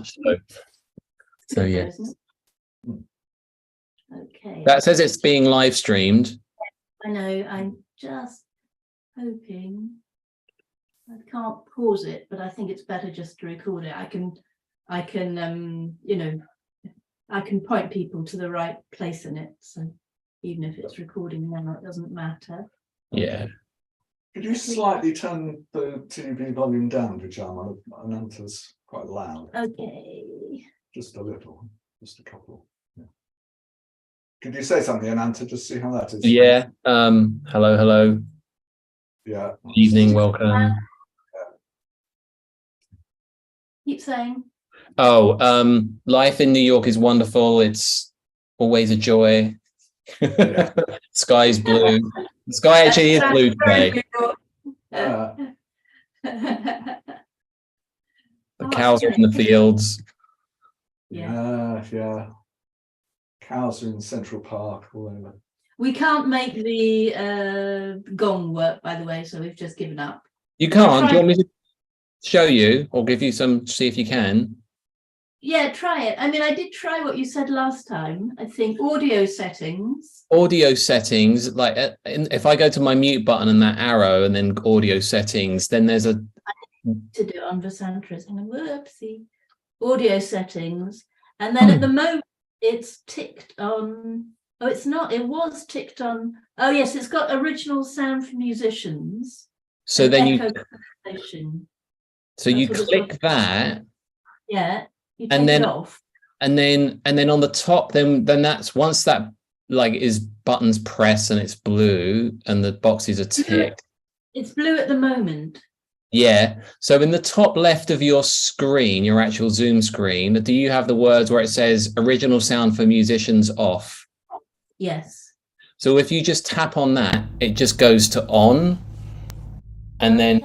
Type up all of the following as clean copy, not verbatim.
much. So yeah. Okay. That says it's being live streamed. I know. I'm just hoping. I can't pause it, but I think it's better just to record it. I can, you know, I can point people to the right place in it. So even if it's recording now, it doesn't matter. Yeah. Could you slightly turn the TV volume down, Vijama? Ananta's quite loud. Okay. Just a little, just a couple. Yeah. Could you say something, Ananta? Just see how that is. Yeah. Hello. Yeah. Evening. Welcome. Keep saying. Oh, life in New York is wonderful. It's always a joy. Yeah. Sky's blue. The sky actually is blue today. The cows are in the fields. Yeah. Cows are in Central Park all over. We can't make the gong work, by the way, so we've just given up. You can't. Do you want me to show you or give you some, see if you can? Yeah, try it. I mean, I did try what you said last time. I think audio settings. Audio settings, like if I go to my mute button and that arrow and then audio settings, then there's a... To do it on Vasantra's. Whoopsie. Audio settings. And then at the moment, it's ticked on... Oh, it's not. It was ticked on... Oh, yes, it's got original sound for musicians. So then you... So you click that. Yeah. You take and then it off. And then on the top, then that's once that like is buttons press and it's blue and the boxes are ticked. It's blue at the moment. Yeah. So in the top left of your screen, your actual Zoom screen, do you have the words where it says original sound for musicians off? Yes. So if you just tap on that, it just goes to on. And then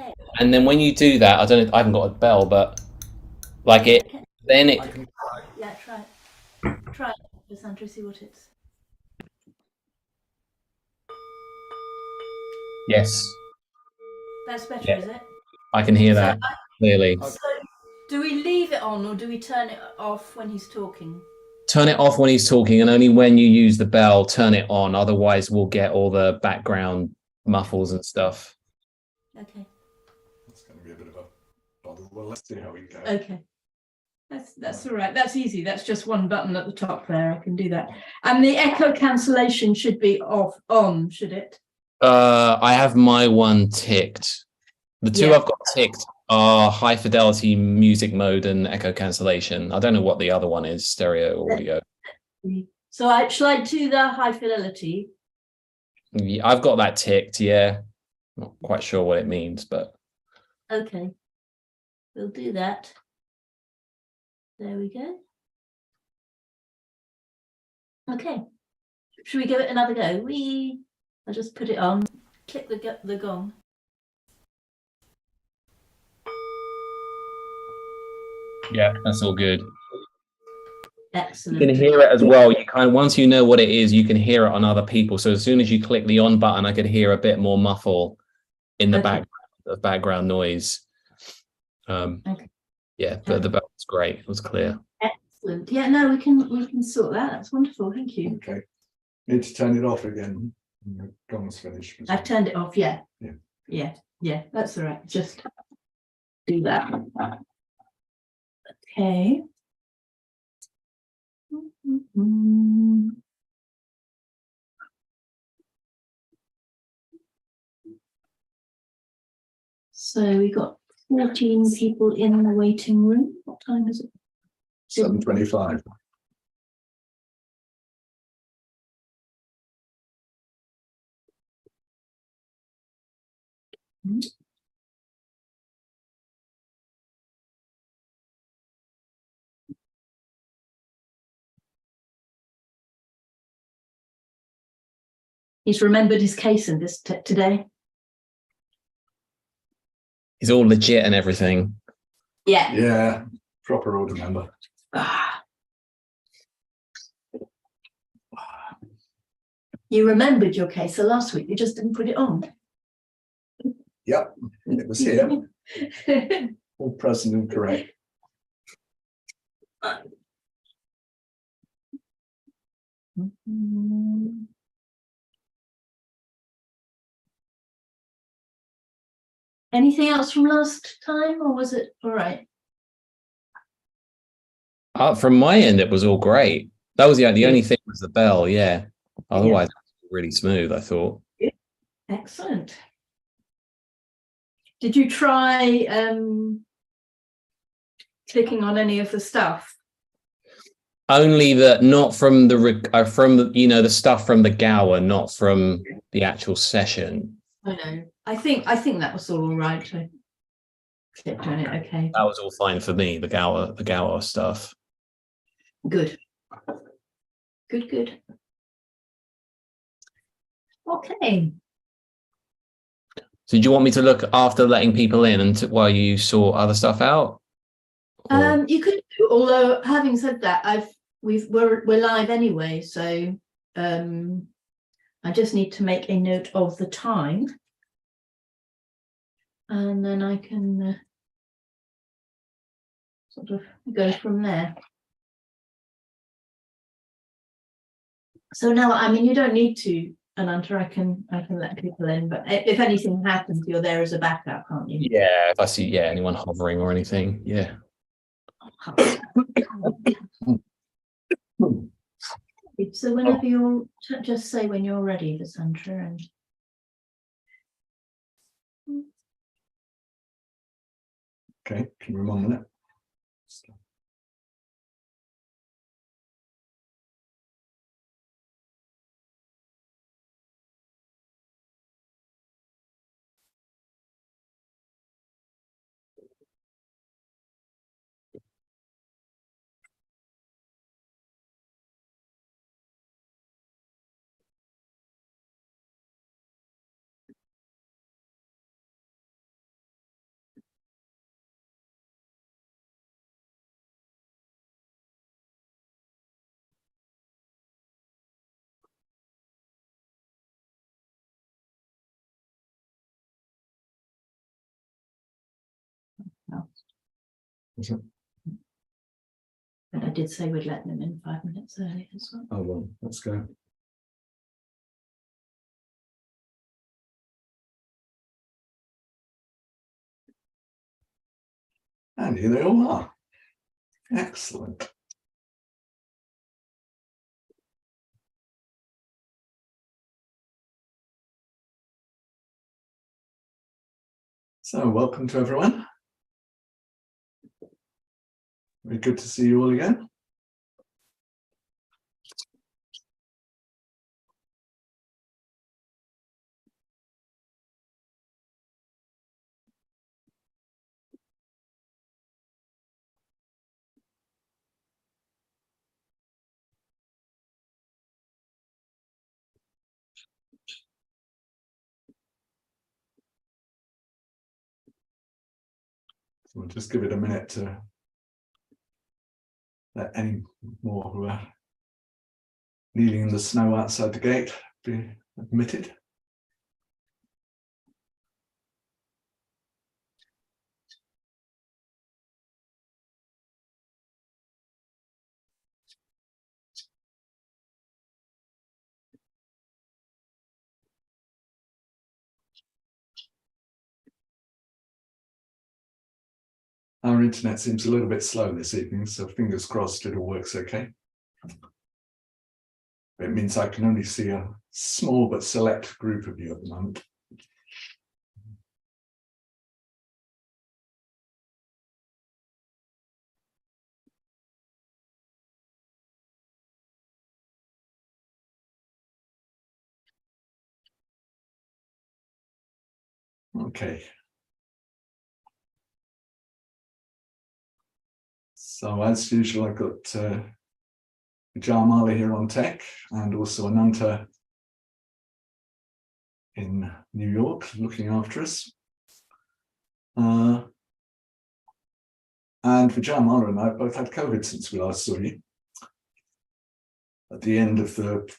when you do that, I don't know, I haven't got a bell, but like it, then it... Yeah, try it. Try it, Sandra, see what it's... Yes. That's better, is it? I can hear that clearly. So, do we leave it on or do we turn it off when he's talking? Turn it off when he's talking, and only when you use the bell, turn it on. Otherwise, we'll get all the background muffles and stuff. Okay. That's going to be a bit of a bother. Well, let's see how we go. Okay. That's all right. That's easy. That's just one button at the top there. I can do that. And the echo cancellation should be on, should it? I have my one ticked. The two I've got ticked are high fidelity music mode and echo cancellation. I don't know what the other one is, stereo audio. So shall I do the high fidelity? Yeah, I've got that ticked, yeah. Not quite sure what it means, but... Okay. We'll do that. There we go. Okay. Should we give it another go? I'll just put it on. Click the gong. Yeah, that's all good. Excellent. You can hear it as well. You once you know what it is, you can hear it on other people. So as soon as you click the on button, I could hear a bit more muffle in the background noise. Yeah, but the bell was great. It was clear. Excellent. Yeah, no, we can sort that. That's wonderful. Thank you. Okay. Need to turn it off again. The gong's finished. I've turned it off. Yeah. Yeah. Yeah. That's all right. Just do that. Okay. So we got 14 people in the waiting room. What time is it? 7:25. He's remembered his case in this today. He's all legit and everything. Yeah. Yeah, proper order member. You remembered your case, so last week you just didn't put it on. Yep, it was here. All present and correct. Anything else from last time, or was it all right? From my end, it was all great. That was the only thing was the bell. Yeah. Otherwise, really smooth, I thought. Excellent. Did you try clicking on any of the stuff? Only that, not from the from the, you know, the stuff from the Gower, not from the actual session. I know. I think that was all right. I clicked on it. Okay. That was all fine for me. The Gower stuff. Good. Good. Okay. So do you want me to look after letting people in and while you sort other stuff out? You could do, although having said that, we're live anyway, so I just need to make a note of the time, and then I can sort of go from there. So now, I mean, you don't need to, Ananta, I can let people in, but if anything happens, you're there as a backup, aren't you? Yeah, if I see anyone hovering or anything, yeah. So whenever you're, just say when you're ready, Vasandra, and Okay, give me 1 minute. but I did say we'd let them in 5 minutes early as well. Oh well, let's go. And here they all are. Excellent. So welcome to everyone. Very good to see you all again. So we'll just give it a minute to let any more who are kneeling in the snow outside the gate be admitted. Our internet seems a little bit slow this evening, so fingers crossed it all works okay. It means I can only see a small but select group of you at the moment. Okay. So as usual, I've got Vijayamala here on tech and also Ananta in New York looking after us. And Vijayamala and I both had COVID since we last saw you. At the end of the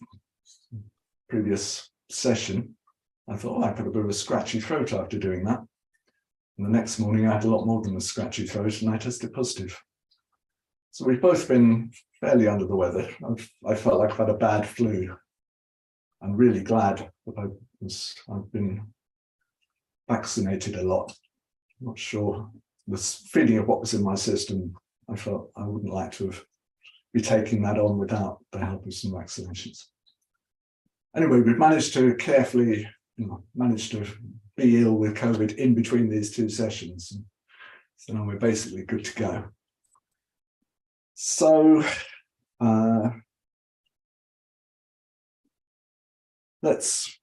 previous session, I thought, I've got a bit of a scratchy throat after doing that. And the next morning I had a lot more than a scratchy throat and I tested positive. So we've both been fairly under the weather. I felt like I've had a bad flu. I'm really glad that I've been vaccinated a lot. I'm not sure the feeling of what was in my system. I felt I wouldn't like to be taking that on without the help of some vaccinations. Anyway, we've managed to carefully manage to be ill with COVID in between these two sessions. So now we're basically good to go. So let's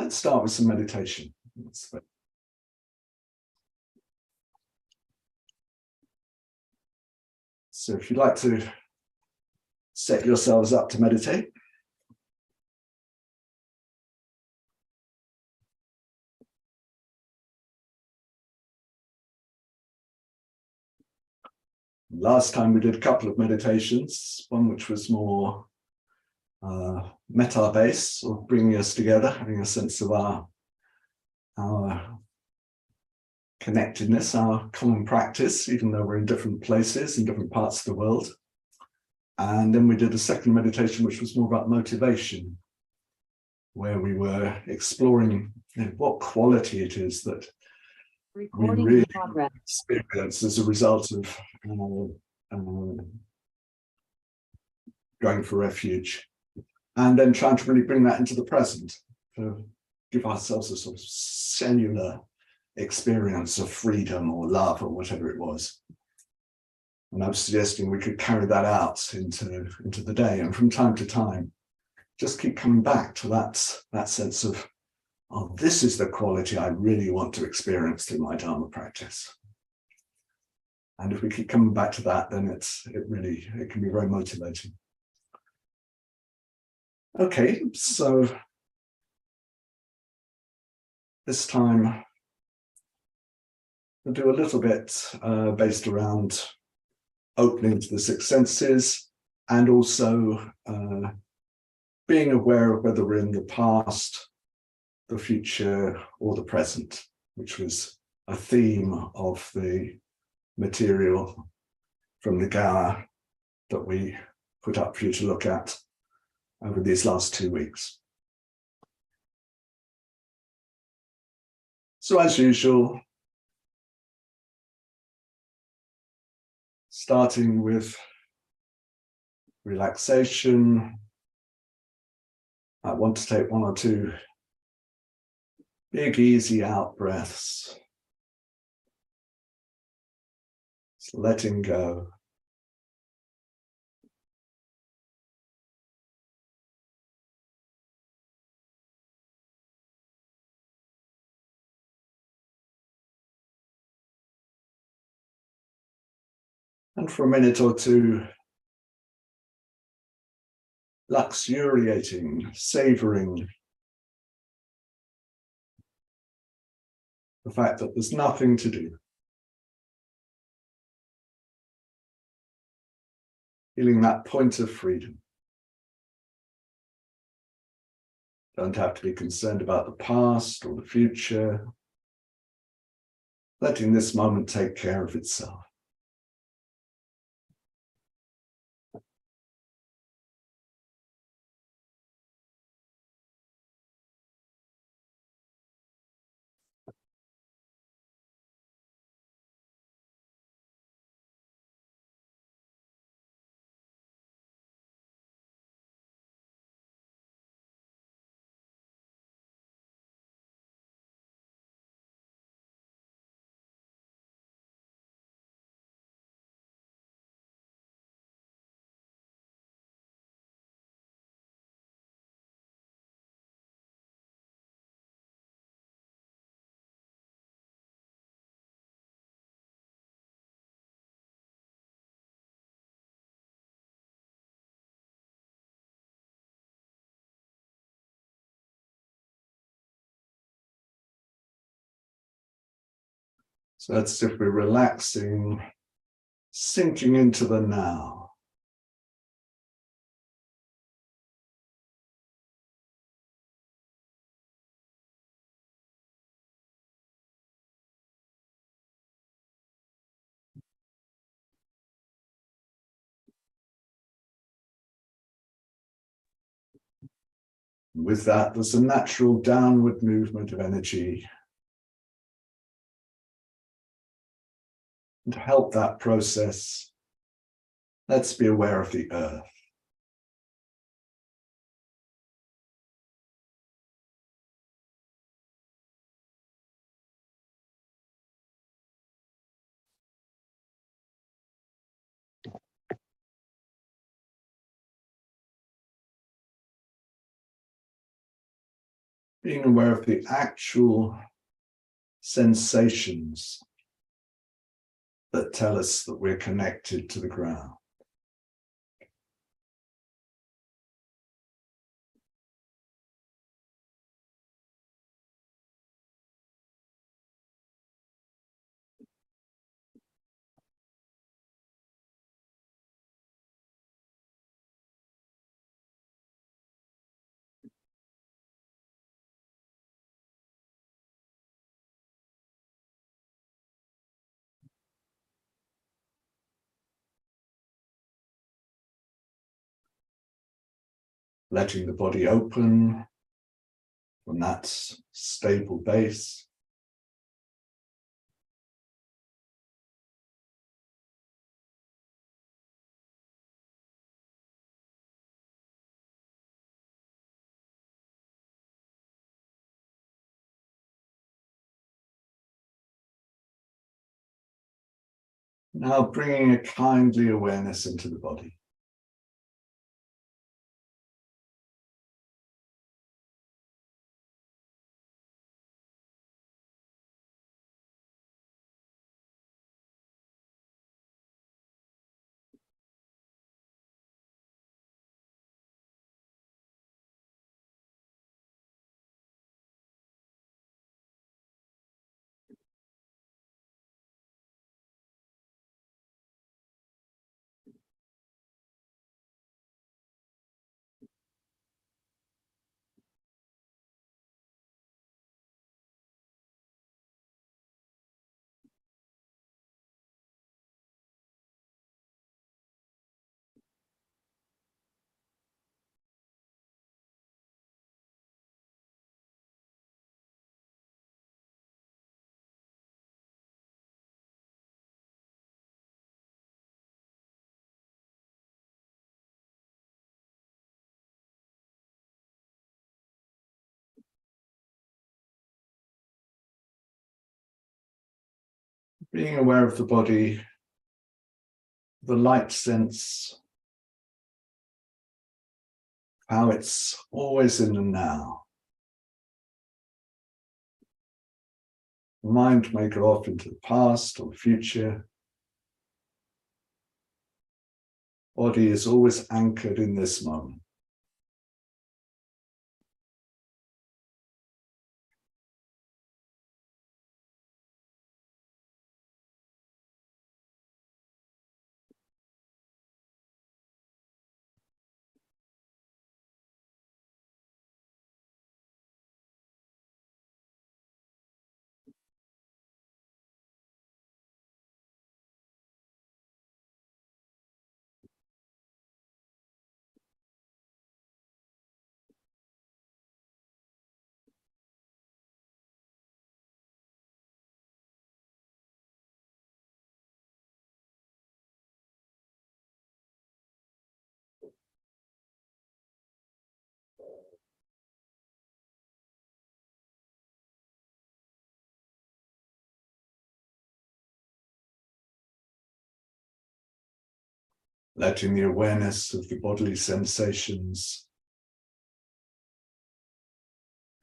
start with some meditation. So if you'd like to set yourselves up to meditate, last time we did a couple of meditations, one which was more metta-based, or bringing us together, having a sense of our connectedness, our common practice, even though we're in different places, in different parts of the world. And then we did a second meditation, which was more about motivation, where we were exploring what quality it is that we really experience as a result of going for refuge, and then trying to really bring that into the present, to give ourselves a sort of cellular experience of freedom or love or whatever it was. And I'm suggesting we could carry that out into the day, and from time to time, just keep coming back to that sense of, oh, this is the quality I really want to experience through my Dharma practice. And if we keep coming back to that, then it can be very motivating. Okay, so this time we'll do a little bit based around opening to the six senses, and also being aware of whether we're in the past, the future, or the present, which was a theme of the material from the Gaia that we put up for you to look at over these last 2 weeks. So as usual, starting with relaxation, I want to take 1 or 2 big, easy out breaths. Just letting go. And for a minute or 2, luxuriating, savoring the fact that there's nothing to do. Feeling that point of freedom. Don't have to be concerned about the past or the future. Letting this moment take care of itself. So that's if we're relaxing, sinking into the now. With that, there's a natural downward movement of energy. And to help that process, let's be aware of the earth. Being aware of the actual sensations that tell us that we're connected to the ground. Letting the body open from that stable base. Now bringing a kindly awareness into the body. Being aware of the body, the light sense, how it's always in the now. The mind may go off into the past or the future. Body is always anchored in this moment. Letting the awareness of the bodily sensations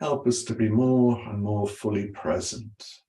help us to be more and more fully present.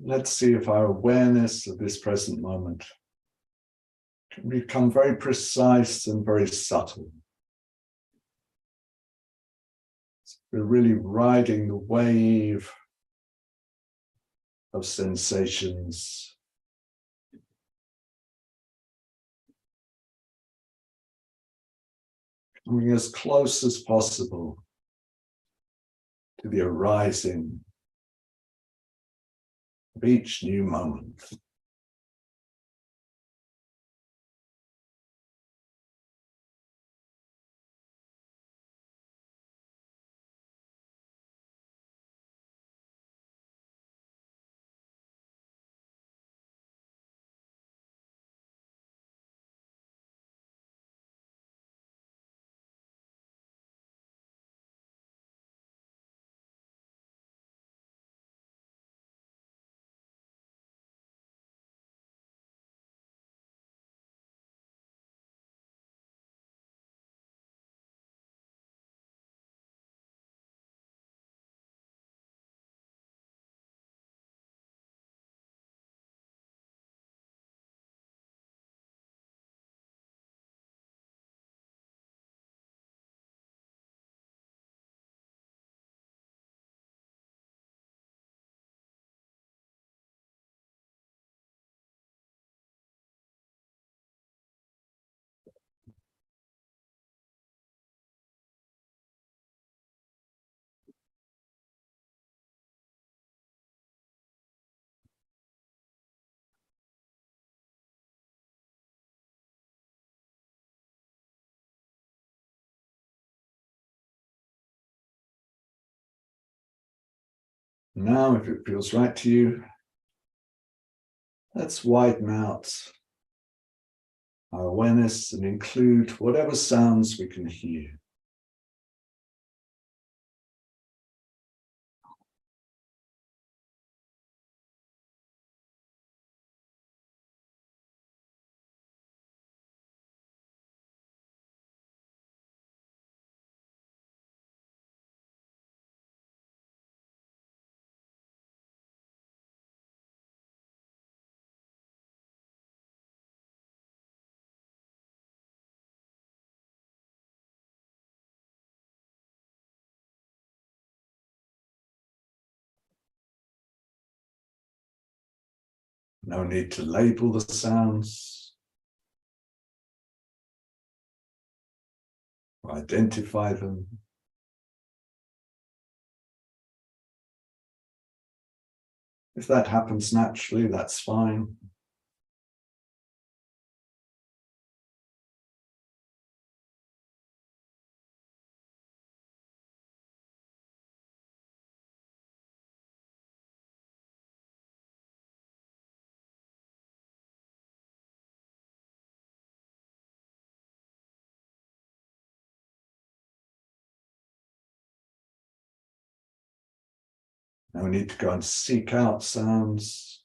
let's see if our awareness of this present moment can become very precise and very subtle. We're really riding the wave of sensations. Coming as close as possible to the arising of each new moment. Now, if it feels right to you, let's widen out our awareness and include whatever sounds we can hear. No need to label the sounds or identify them. If that happens naturally, that's fine. No need to go and seek out sounds.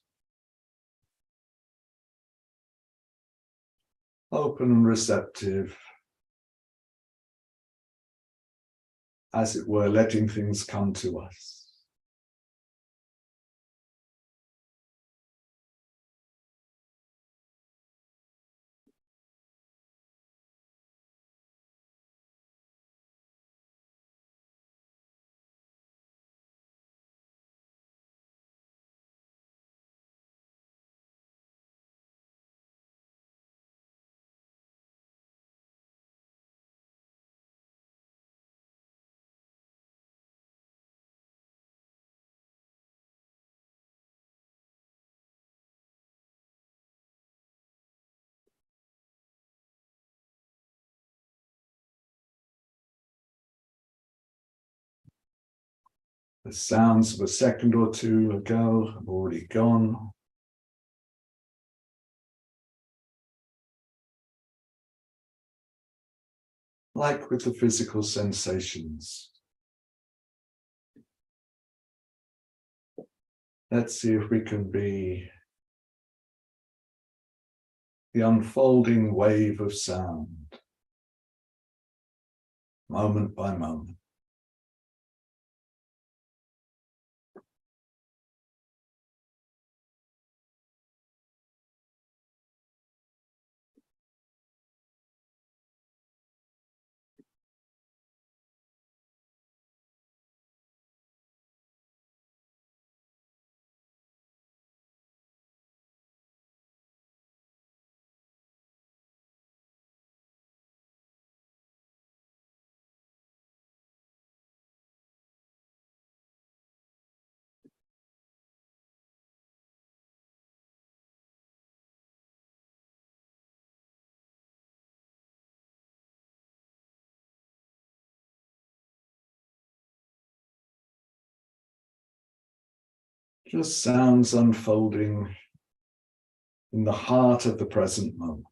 Open and receptive, as it were, letting things come to us. The sounds of a second or two ago have already gone. Like with the physical sensations. Let's see if we can be the unfolding wave of sound, moment by moment. Just sounds unfolding in the heart of the present moment.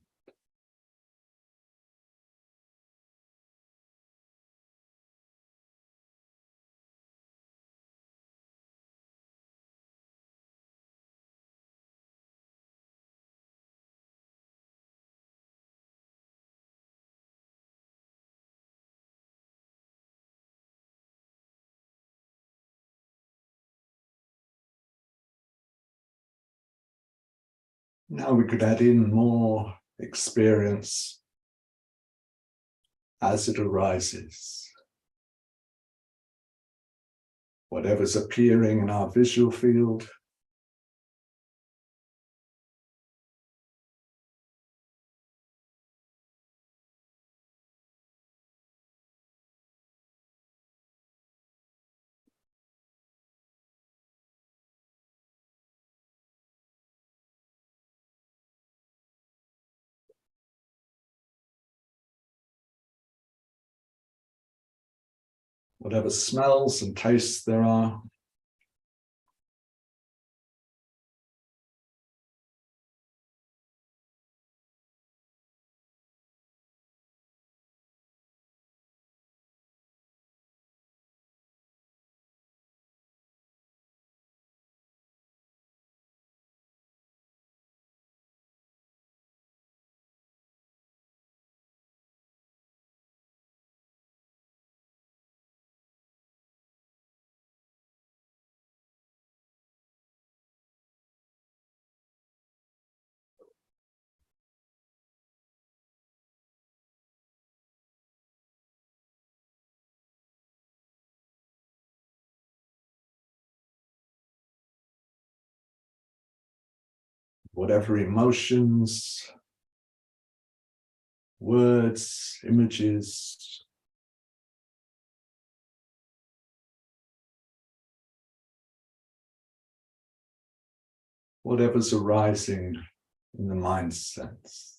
Now we could add in more experience as it arises. Whatever's appearing in our visual field, whatever smells and tastes there are, whatever emotions, words, images, whatever's arising in the mind sense.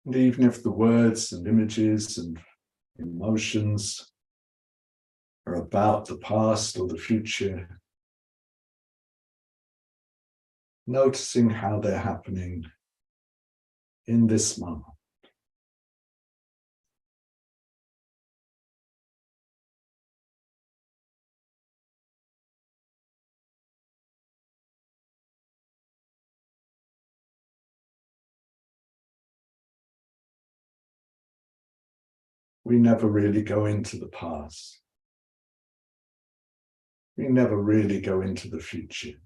And even if the words and images and emotions are about the past or the future, noticing how they're happening in this moment. We never really go into the past. We never really go into the future.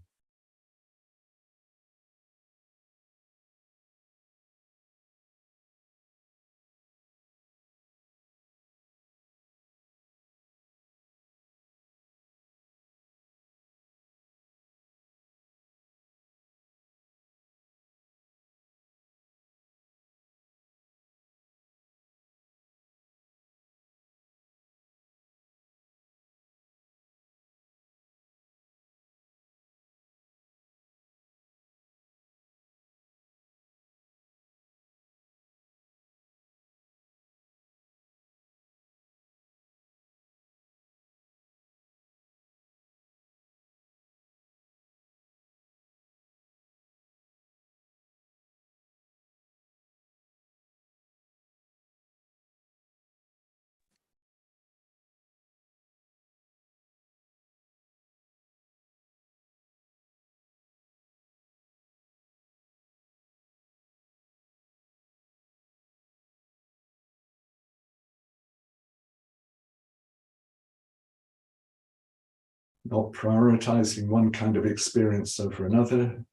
Not prioritizing one kind of experience over another,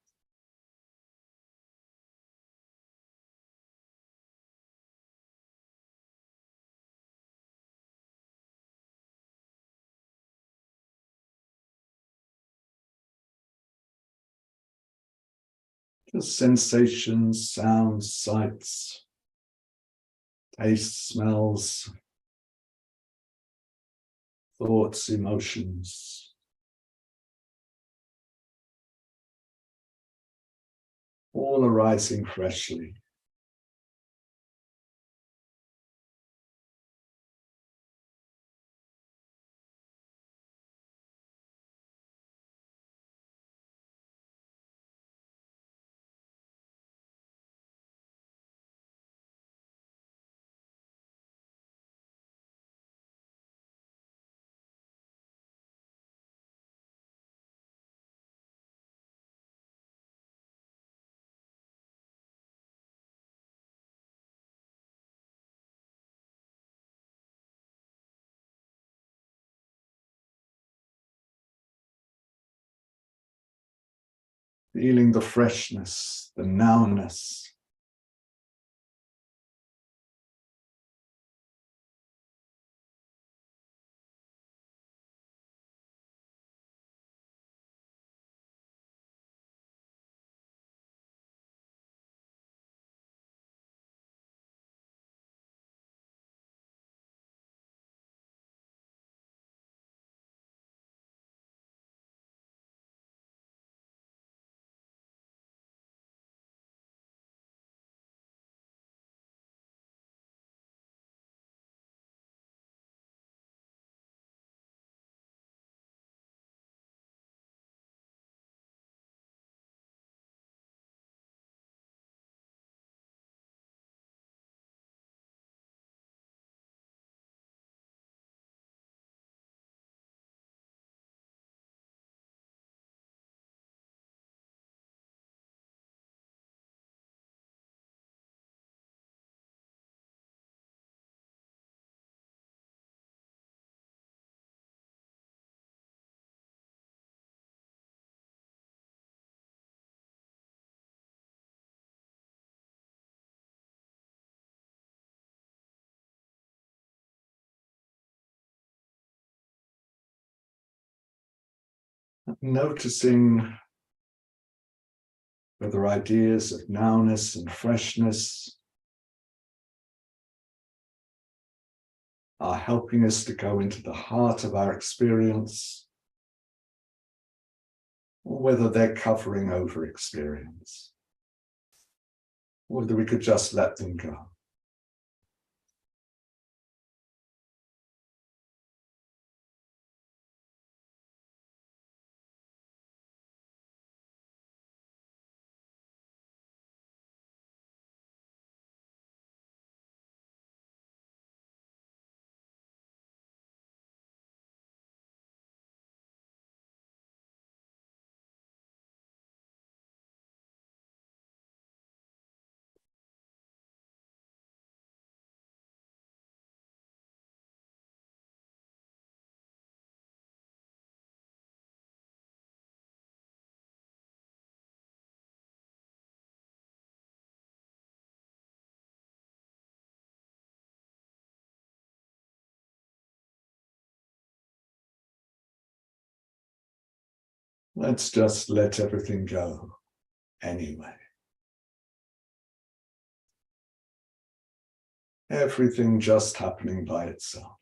The sensations, sounds, sights, tastes, smells, thoughts, emotions, all arising freshly. Feeling the freshness, the nowness. Noticing whether ideas of nowness and freshness are helping us to go into the heart of our experience, or whether they're covering over experience, or whether we could just let them go. Let's just let everything go anyway. Everything just happening by itself.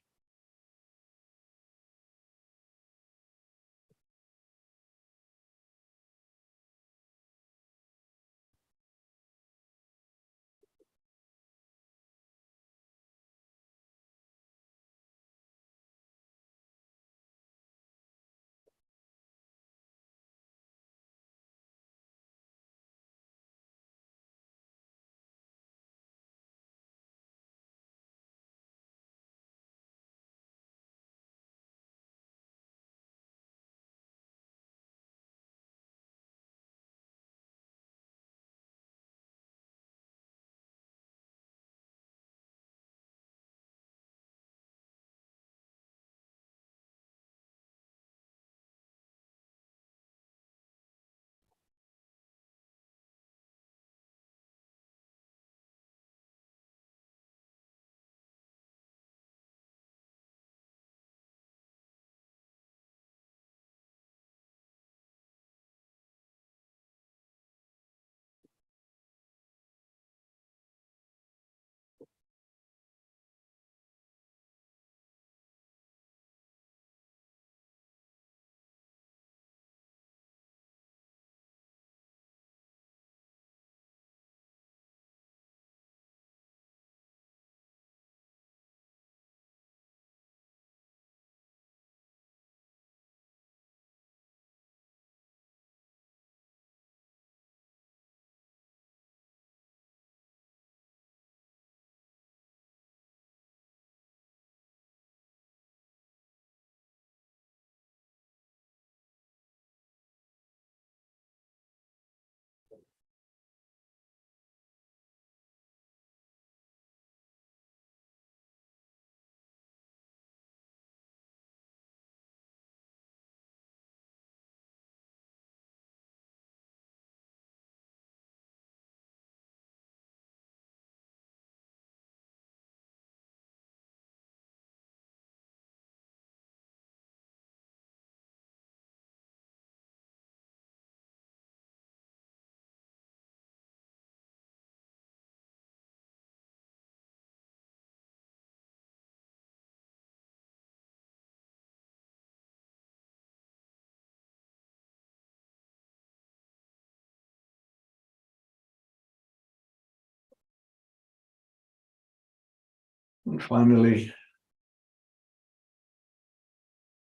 And finally,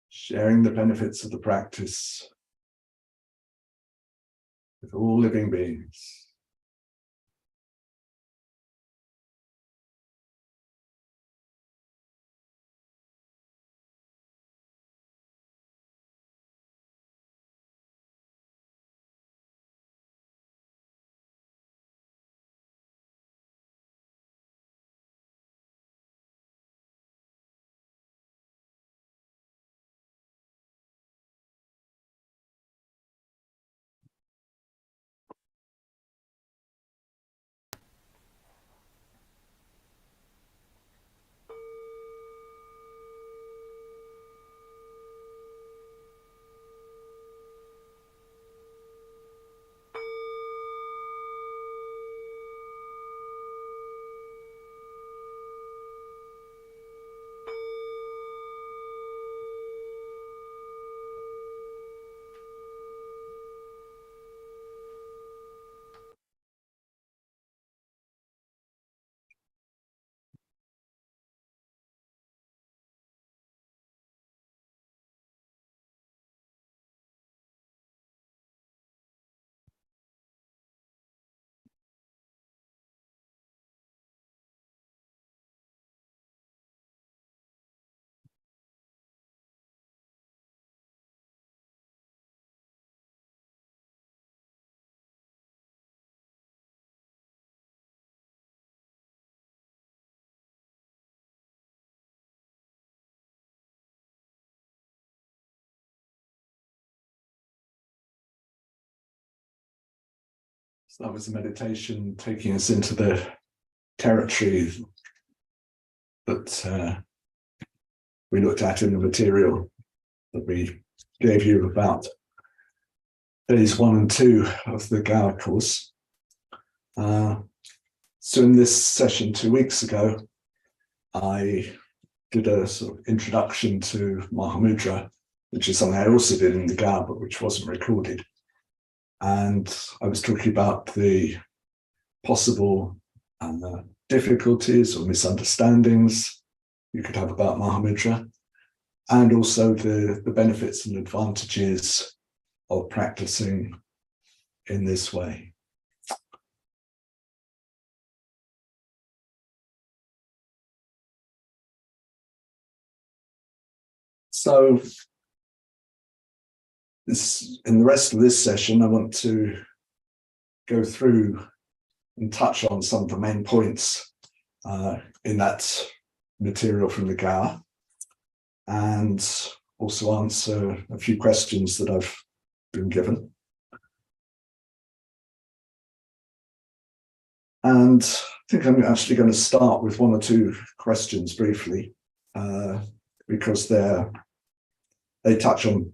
sharing the benefits of the practice with all living beings. So that was a meditation taking us into the territory that we looked at in the material that we gave you about days 1 and 2 of the Gower course. So in this session 2 weeks ago, I did a sort of introduction to Mahamudra, which is something I also did in the Gower, but which wasn't recorded. And I was talking about the possible difficulties or misunderstandings you could have about Mahamudra, and also the benefits and advantages of practicing in this way. So in the rest of this session, I want to go through and touch on some of the main points in that material from the Gower, and also answer a few questions that I've been given. And I think I'm actually going to start with 1 or 2 questions briefly, because they touch on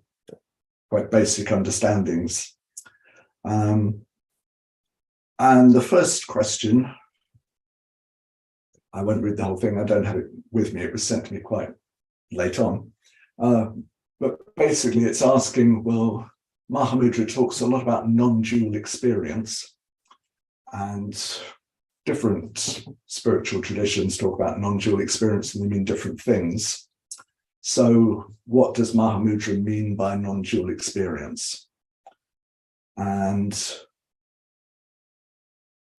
quite basic understandings. And the first question, I won't read the whole thing, I don't have it with me, it was sent to me quite late on. But basically it's asking, well, Mahamudra talks a lot about non-dual experience, and different spiritual traditions talk about non-dual experience and they mean different things. So what does Mahamudra mean by non-dual experience? And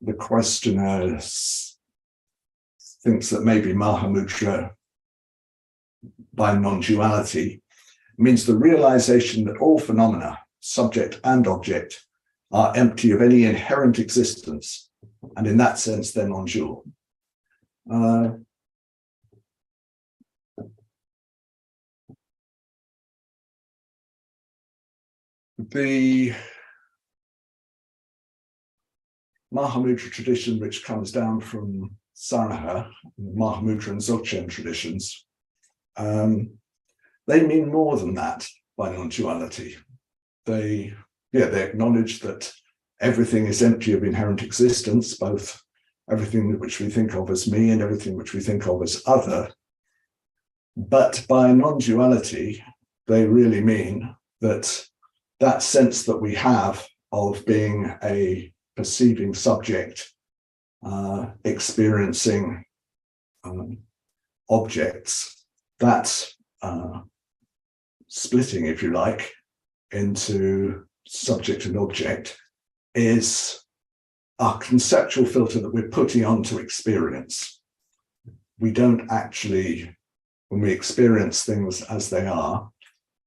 the questioner thinks that maybe Mahamudra, by non-duality, means the realization that all phenomena, subject and object, are empty of any inherent existence, and in that sense they're non-dual. The Mahamudra tradition, which comes down from Saraha, Mahamudra and Dzogchen traditions, they mean more than that by non-duality. They acknowledge that everything is empty of inherent existence, both everything which we think of as me and everything which we think of as other. But by non-duality, they really mean that that sense that we have of being a perceiving subject, experiencing objects, that splitting, if you like, into subject and object is a conceptual filter that we're putting onto experience. We don't actually, when we experience things as they are,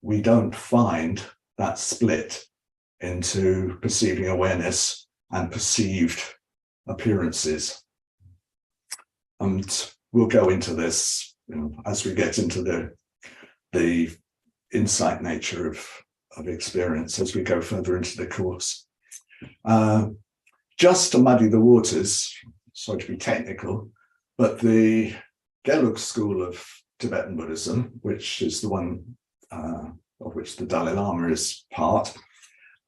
we don't find that split into perceiving awareness and perceived appearances. And we'll go into this, as we get into the insight nature of experience as we go further into the course. Just to muddy the waters, sorry to be technical, but the Gelug school of Tibetan Buddhism, which is the one of which the Dalai Lama is part,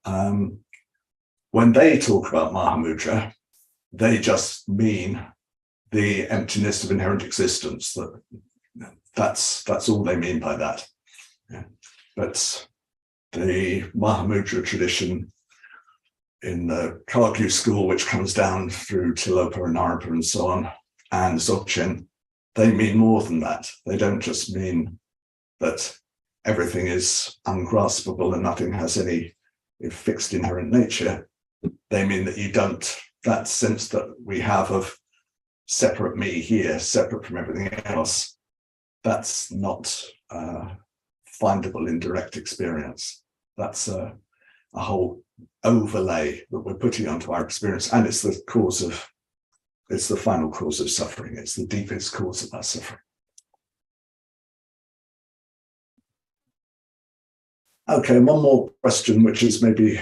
when they talk about Mahamudra, they just mean the emptiness of inherent existence. That's all they mean by that. Yeah. But the Mahamudra tradition in the Kagyu school, which comes down through Tilopa and Naropa and so on, and Dzogchen, they mean more than that. They don't just mean that everything is ungraspable and nothing has any fixed inherent nature. They mean that you don't, that sense that we have of separate me here, separate from everything else, that's not findable in direct experience. That's a whole overlay that we're putting onto our experience, and it's the cause of, it's the final cause of suffering. It's the deepest cause of our suffering. Okay, one more question, which is maybe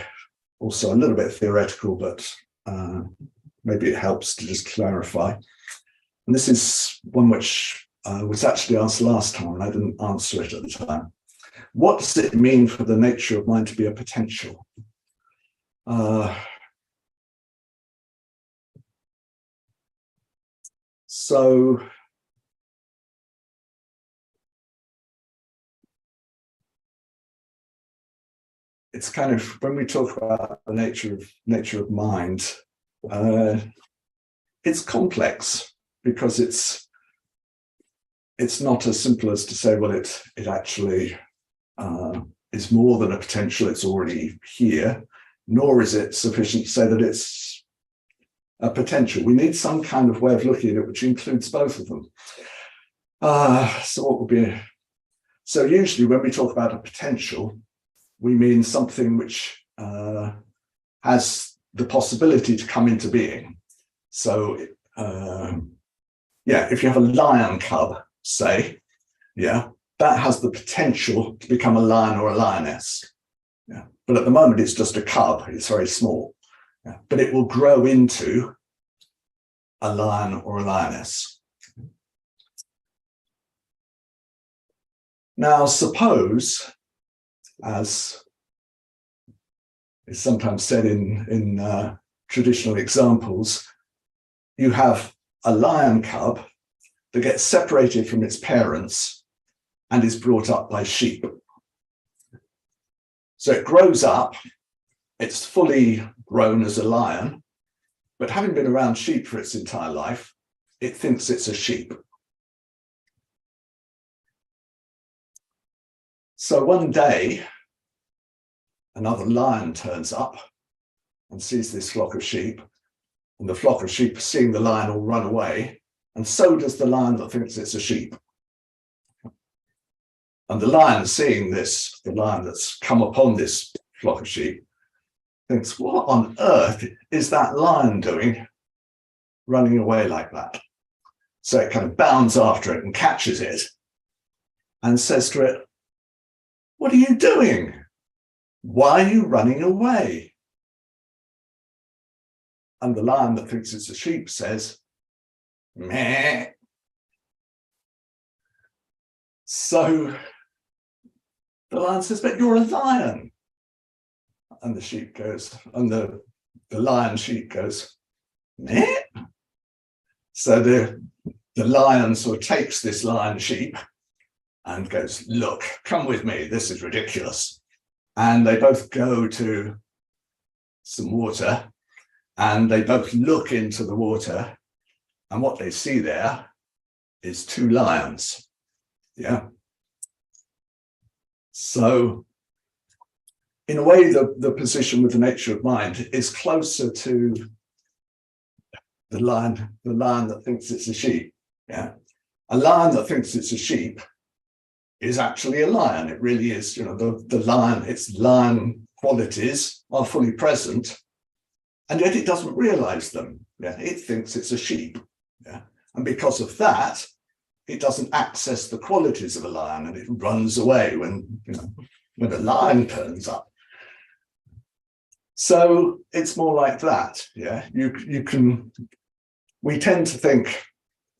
also a little bit theoretical, but maybe it helps to just clarify. And this is one which was actually asked last time, and I didn't answer it at the time. What does it mean for the nature of mind to be a potential? So it's kind of, when we talk about the nature of mind, it's complex, because it's not as simple as to say, well, it actually is more than a potential, it's already here, nor is it sufficient to say that it's a potential. We need some kind of way of looking at it which includes both of them. So what would be, so usually when we talk about a potential, we mean something which has the possibility to come into being. So yeah, if you have a lion cub, say, yeah, that has the potential to become a lion or a lioness. Yeah. But at the moment, it's just a cub, it's very small. Yeah. But it will grow into a lion or a lioness. Now, suppose, as is sometimes said in traditional examples, you have a lion cub that gets separated from its parents and is brought up by sheep. So it grows up, it's fully grown as a lion, but having been around sheep for its entire life, it thinks it's a sheep. So one day, another lion turns up and sees this flock of sheep, and the flock of sheep, seeing the lion, all run away, and so does the lion that thinks it's a sheep. And the lion, seeing this, the lion that's come upon this flock of sheep, thinks, what on earth is that lion doing running away like that? So it kind of bounds after it and catches it and says to it, what are you doing? Why are you running away? And the lion that thinks it's a sheep says, meh. So the lion says, but you're a lion. And the sheep goes, and the lion sheep goes, meh. So the lion sort of takes this lion sheep and goes, look, come with me, this is ridiculous. And they both go to some water, and they both look into the water, and what they see there is two lions. Yeah. So in a way, the position with the nature of mind is closer to the lion that thinks it's a sheep. Yeah. A lion that thinks it's a sheep is actually a lion. It really is, you know, the lion, its lion qualities are fully present, and yet it doesn't realize them. Yeah. It thinks it's a sheep. Yeah. And because of that, it doesn't access the qualities of a lion, and it runs away when, you know, when a lion turns up. So it's more like that. Yeah. We tend to think,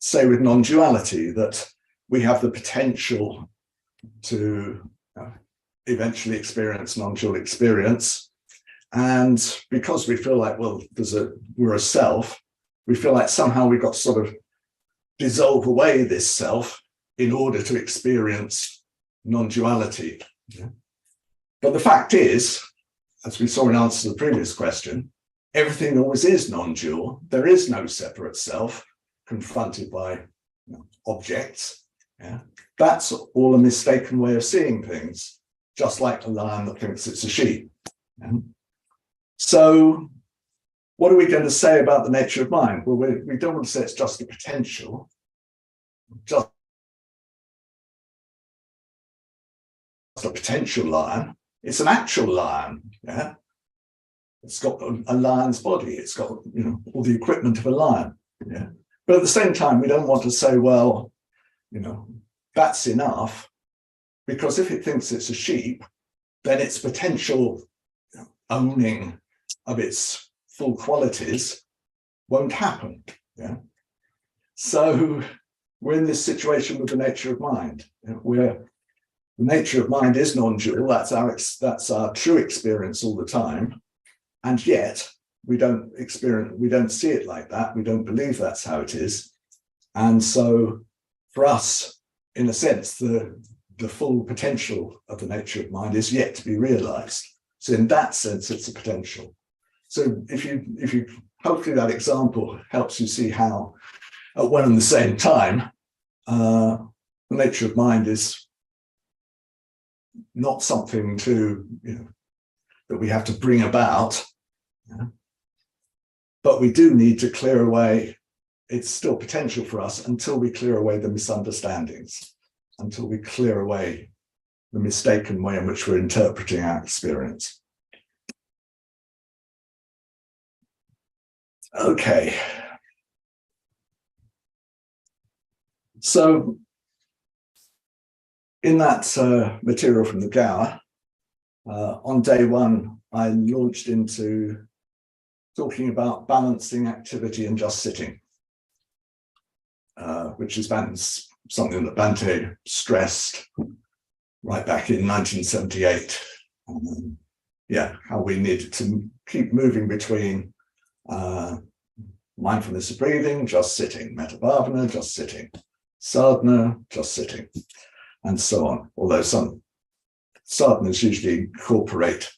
say with non-duality, that we have the potential to eventually experience non-dual experience. And because we feel like, well, we're a self, we feel like somehow we've got to sort of dissolve away this self in order to experience non-duality. Yeah. But the fact is, as we saw in answer to the previous question, everything always is non-dual. There is no separate self confronted by, you know, objects. Yeah. That's all a mistaken way of seeing things, just like a lion that thinks it's a sheep. Yeah. So what are we going to say about the nature of mind? Well, we don't want to say it's just a potential, just a potential lion. It's an actual lion. Yeah. It's got a lion's body. It's got, you know, all the equipment of a lion. Yeah. But at the same time, we don't want to say, well, you know, that's enough, because if it thinks it's a sheep, then its potential owning of its full qualities won't happen. Yeah. So we're in this situation with the nature of mind, where the nature of mind is non-dual. That's our true experience all the time. And yet we don't see it like that. We don't believe that's how it is. And so for us, in a sense, the full potential of the nature of mind is yet to be realized. So in that sense, it's a potential. So if you hopefully that example helps you see how at one and the same time, the nature of mind is not something to, you know, that we have to bring about. Yeah. But we do need to clear away, it's still potential for us until we clear away the misunderstandings, until we clear away the mistaken way in which we're interpreting our experience. Okay. So in that material from the Gower, on day one, I launched into talking about balancing activity and just sitting, which is something that Bhante stressed right back in 1978. Yeah, how we needed to keep moving between mindfulness of breathing, just sitting, metabhavana, just sitting, sadhana, just sitting, and so on. Although some sadhanas usually incorporate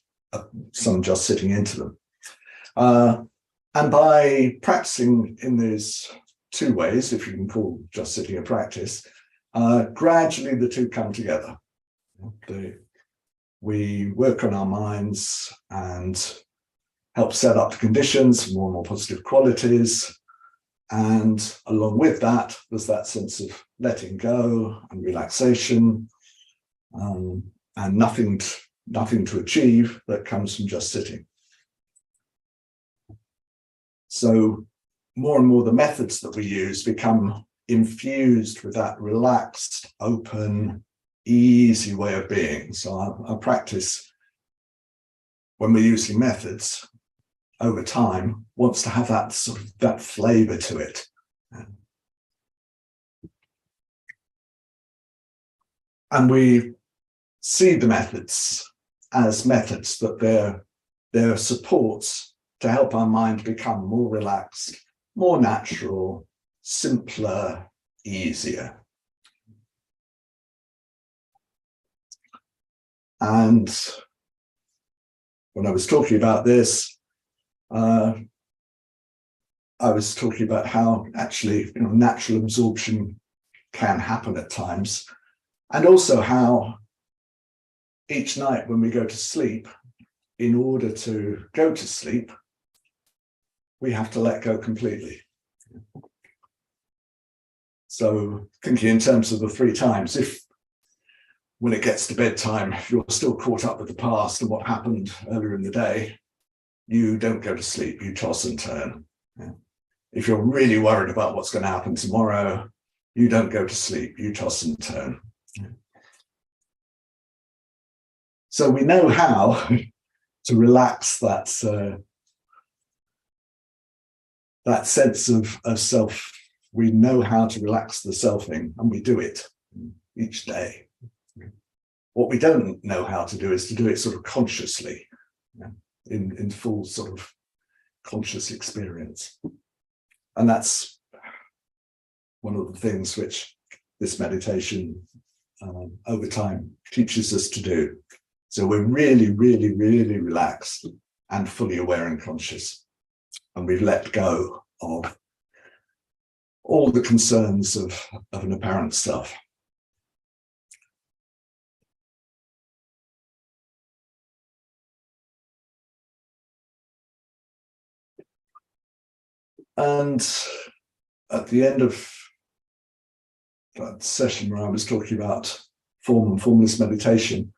some just sitting into them. And by practicing in these two ways, if you can call just sitting a practice, gradually the two come together. We work on our minds and help set up the conditions for more and more positive qualities. And along with that, there's that sense of letting go and relaxation, and nothing to achieve that comes from just sitting. So more and more the methods that we use become infused with that relaxed, open, easy way of being. So our practice, when we're using methods over time, wants to have that sort of that flavor to it. And we see the methods as methods that they're supports to help our mind become more relaxed, more natural, simpler, easier. And when I was talking about this, I was talking about how actually, natural absorption can happen at times, and also how each night when we go to sleep, in order to go to sleep, we have to let go completely. So thinking in terms of the 3 times, if when it gets to bedtime, you're still caught up with the past and what happened earlier in the day, you don't go to sleep, you toss and turn. Yeah. If you're really worried about what's going to happen tomorrow, you don't go to sleep, you toss and turn. Yeah. So we know how to relax that that sense of self. We know how to relax the selfing, and we do it each day. What we don't know how to do is to do it sort of consciously, in full sort of conscious experience. And that's one of the things which this meditation over time teaches us to do. So we're really, really, really relaxed and fully aware and conscious. And we've let go of all the concerns of an apparent self. And at the end of that session where I was talking about form and formless meditation,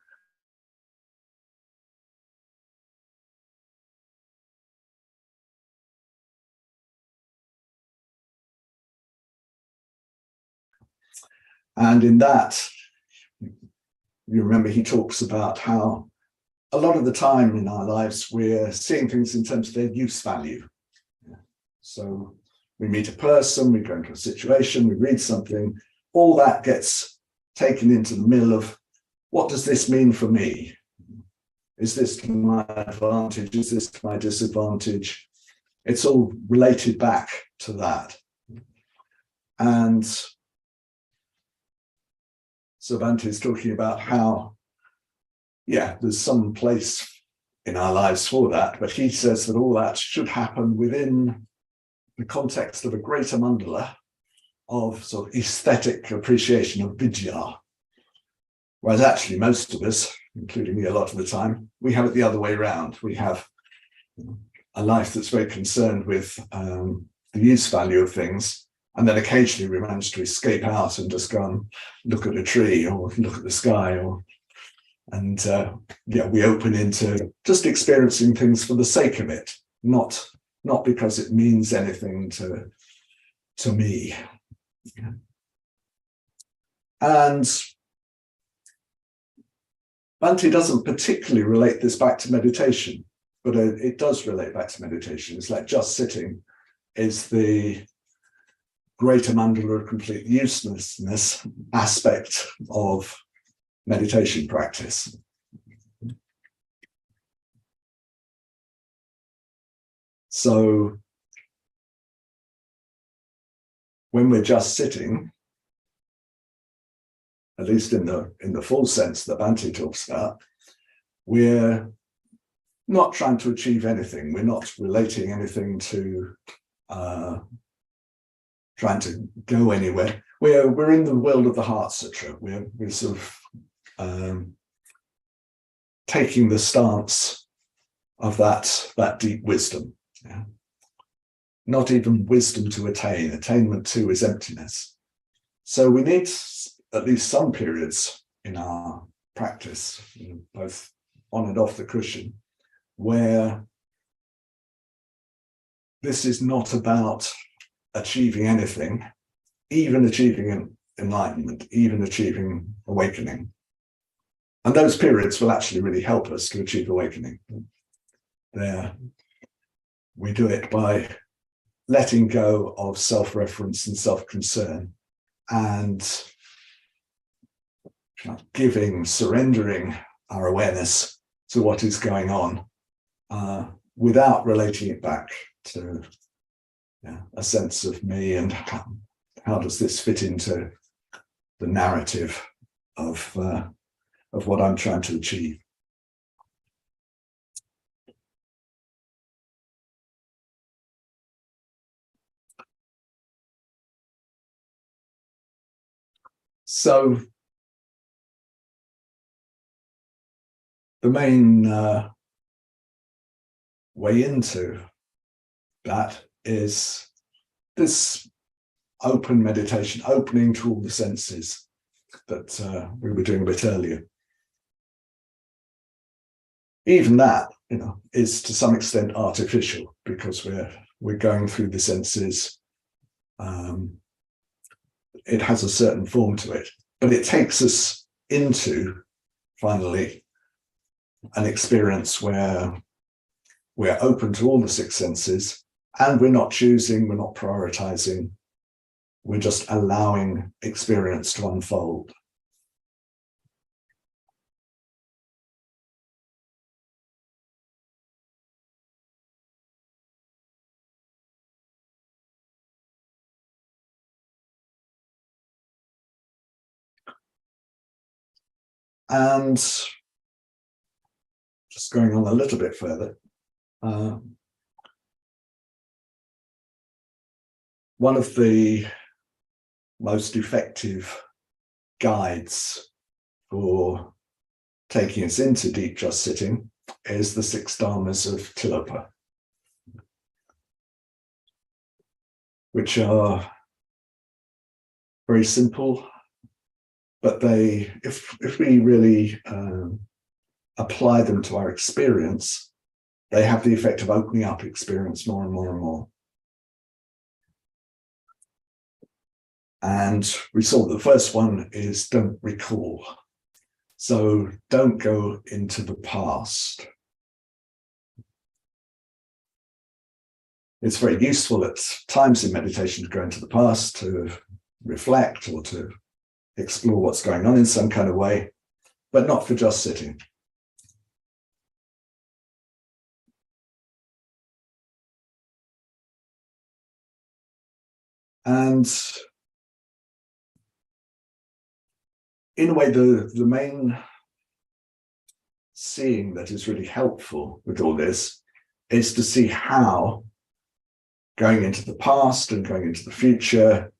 and in that, you remember he talks about how a lot of the time in our lives, we're seeing things in terms of their use value. So we meet a person, we go into a situation, we read something, all that gets taken into the mill of, what does this mean for me? Is this to my advantage? Is this to my disadvantage? It's all related back to that. And so Bhante is talking about how, yeah, there's some place in our lives for that, but he says that all that should happen within the context of a greater mandala of sort of aesthetic appreciation of vidya. Whereas actually most of us, including me a lot of the time, we have it the other way around. We have a life that's very concerned with the use value of things, and then occasionally we manage to escape out and just go and look at a tree or look at the sky, and we open into just experiencing things for the sake of it, not because it means anything to me. And Bhante doesn't particularly relate this back to meditation, but it does relate back to meditation. It's like just sitting is the greater mandala of complete uselessness aspect of meditation practice. So when we're just sitting, at least in the full sense that Bhante talks about, we're not trying to achieve anything. We're not relating anything to trying to go anywhere. We're in the world of the Heart Sutra. We're sort of taking the stance of that deep wisdom. Yeah. Not even wisdom to attain. Attainment too is emptiness. So we need at least some periods in our practice, both on and off the cushion, where this is not about achieving anything, even achieving enlightenment, even achieving awakening. And those periods will actually really help us to achieve awakening. We do it by letting go of self-reference and self-concern and giving, surrendering our awareness to what is going on without relating it back to a sense of me and how does this fit into the narrative of what I'm trying to achieve. So the main way into that is this open meditation, opening to all the senses that we were doing a bit earlier. Even that, is to some extent artificial, because we're going through the senses. It has a certain form to it, but it takes us into, finally, an experience where we're open to all the six senses, and we're not choosing, we're not prioritizing, we're just allowing experience to unfold. And just going on a little bit further, one of the most effective guides for taking us into deep just sitting is the six dharmas of Tilopa, which are very simple, but they, if we really apply them to our experience, they have the effect of opening up experience more and more and more. And we saw that the first one is don't recall. So don't go into the past. It's very useful at times in meditation to go into the past, to reflect or to explore what's going on in some kind of way, but not for just sitting. And in a way, the main seeing that is really helpful with all this is to see how going into the past and going into the future,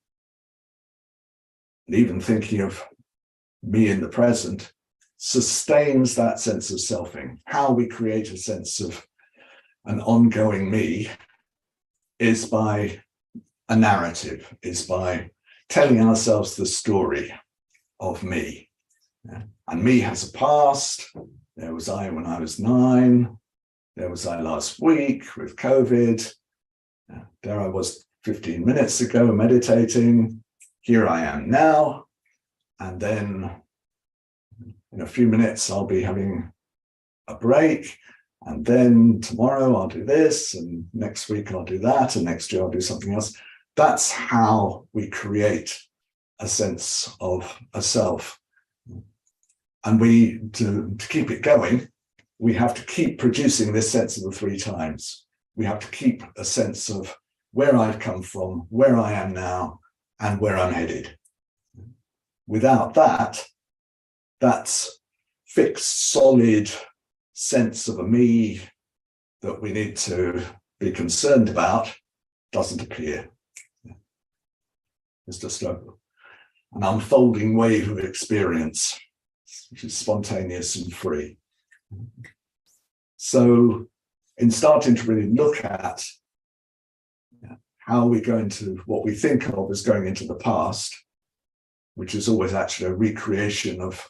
and even thinking of me in the present, sustains that sense of selfing. How we create a sense of an ongoing me is by a narrative, is by telling ourselves the story of me. And me has a past. There was I when I was 9. There was I last week with COVID. There I was 15 minutes ago meditating. Here I am now. And then in a few minutes, I'll be having a break. And then tomorrow I'll do this. And next week I'll do that. And next year I'll do something else. That's how we create a sense of a self. And to keep it going, we have to keep producing this sense of the 3 times. We have to keep a sense of where I've come from, where I am now, and where I'm headed. Without that fixed, solid sense of a me that we need to be concerned about doesn't appear. It's just an unfolding wave of experience, which is spontaneous and free. So in starting to really look at how we go into what we think of as going into the past, which is always actually a recreation of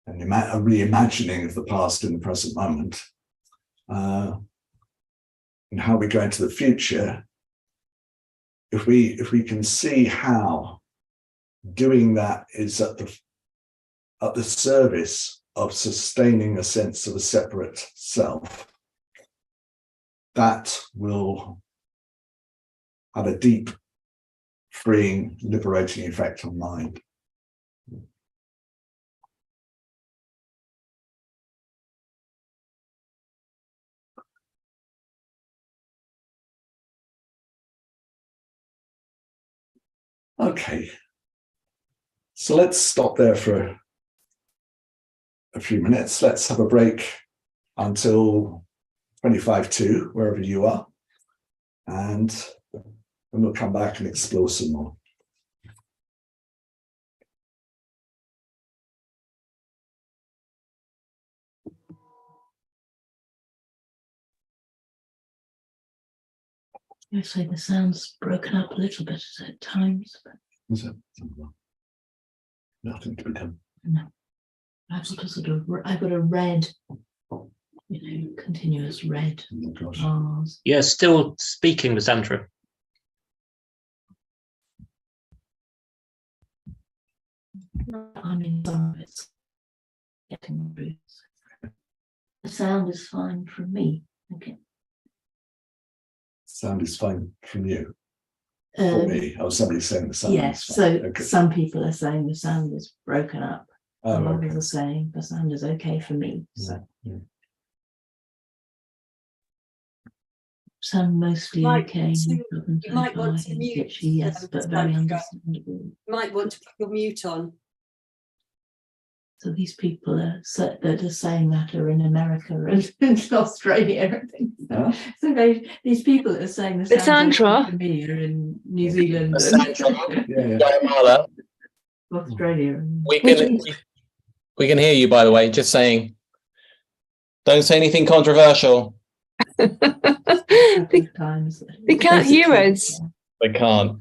a reimagining of the past in the present moment, and how we go into the future, if we can see how doing that is at the service of sustaining a sense of a separate self, that will have a deep, freeing, liberating effect on mind. Okay, so let's stop there for a few minutes. Let's have a break until 25 to, wherever you are, and then we'll come back and explore some more. I say the sound's broken up a little bit at times, but Is it? Nothing to become. I've got a sort of, I've got a red, continuous red Oh gosh. bars. You're still speaking, Lysandra. I mean, some of it's getting through. The sound is fine from me. Okay. Sound is fine from you. For me. Oh, somebody's saying the sound Yes, is so fine. Okay. some people are saying the sound is broken up. Oh, And okay. others are saying the sound is okay for me. So Yeah. sound mostly Might okay. to- no problem you so might want far, to a bit mute, itchy, yes, but very Sandra. understandable. Might want to put your mute on. So these people are that are saying that are in America and in Australia and things. Huh? So these people that are saying the sound Lysandra? for me are in New Zealand Lysandra? and Yeah, yeah. Guatemala, Australia. And we can hear you, by the way, just saying. Don't say anything controversial. they, times. they can't hear Basically, us. They can't.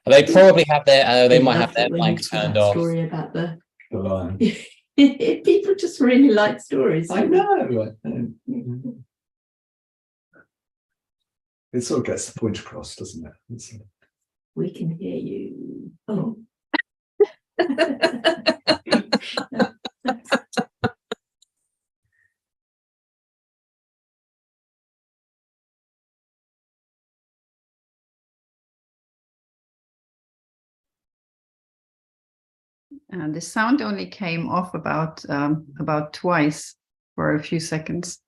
They probably have their, they might have loved it their when you mic told turned that off. story about the The lion. people just really like stories. I know. It sort of gets the point across, doesn't it? We can hear you. Oh. And the sound only came off about twice for a few seconds.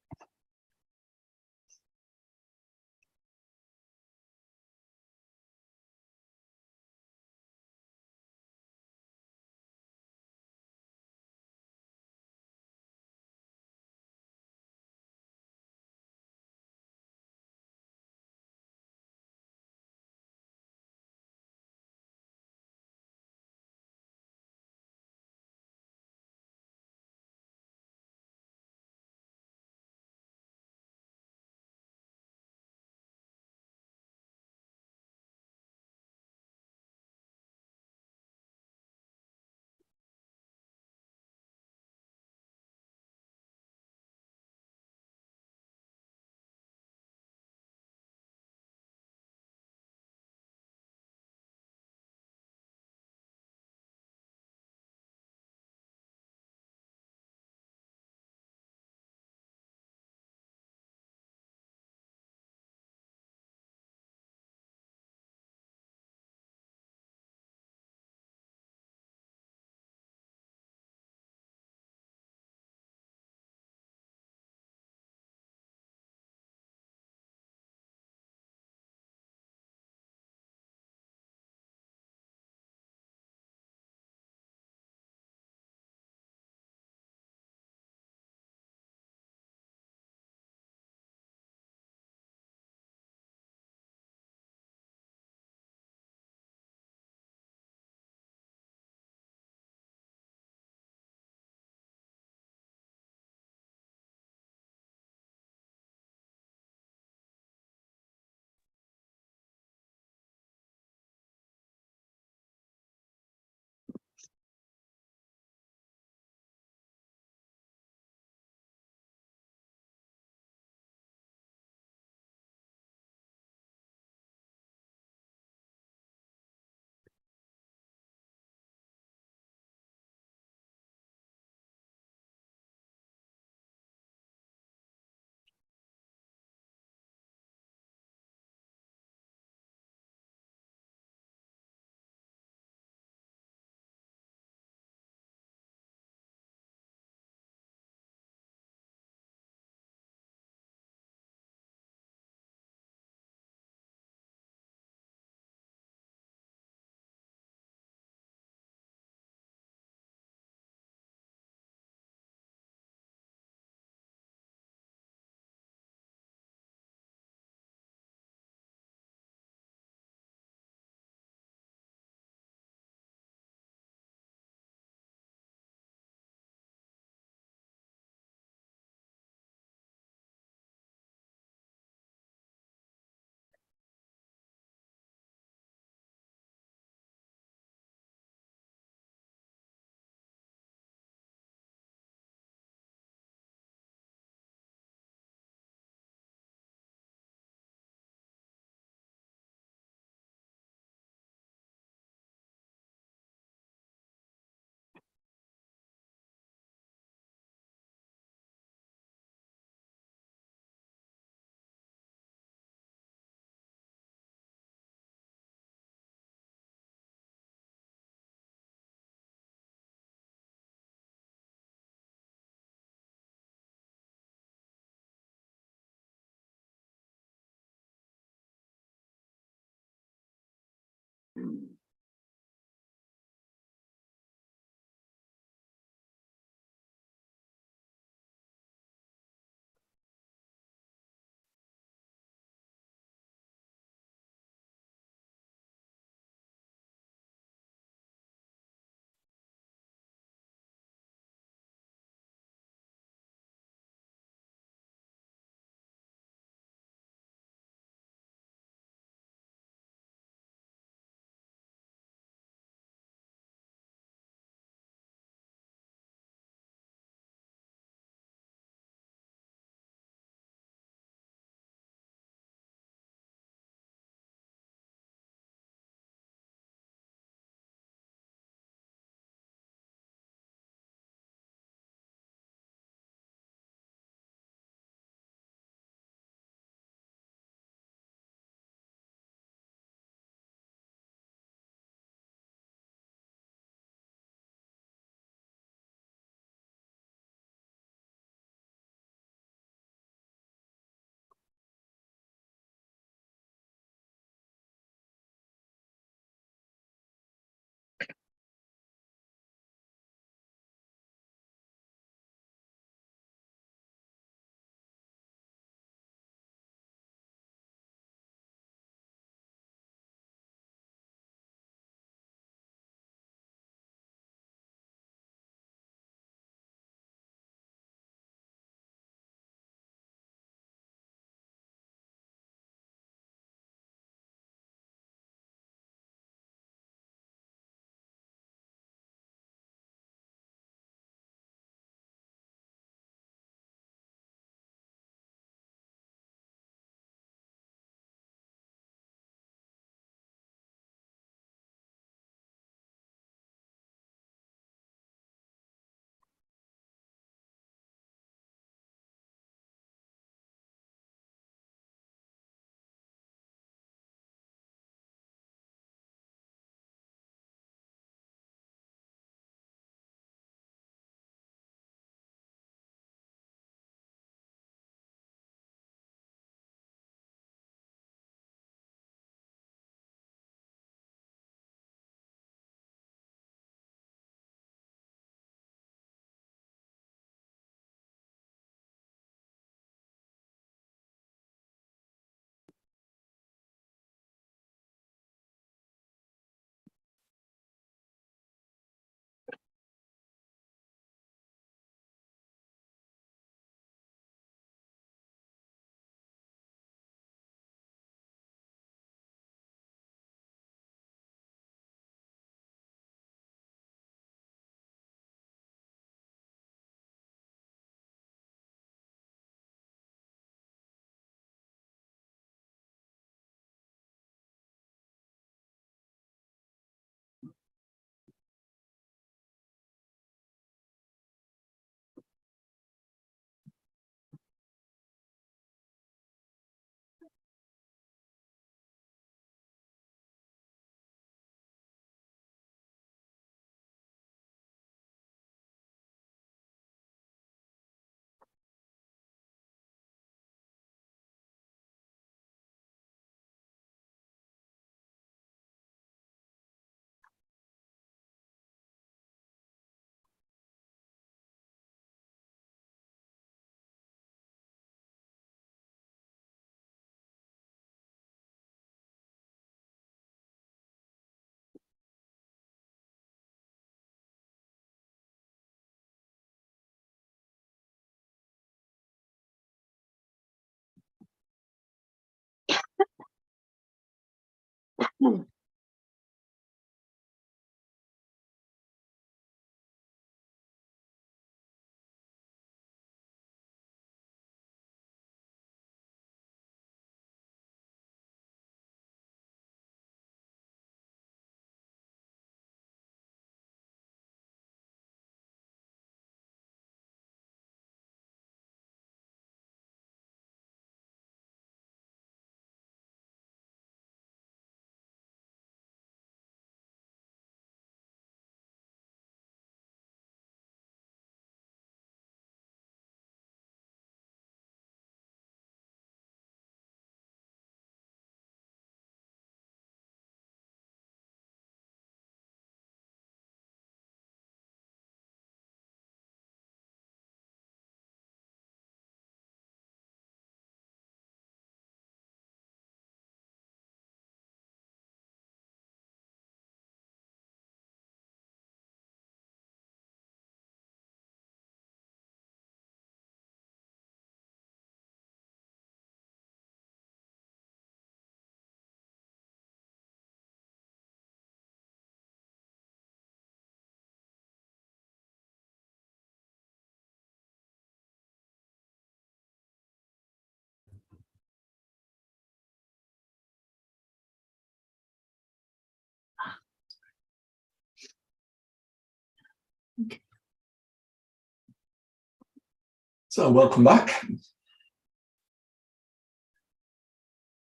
So welcome back.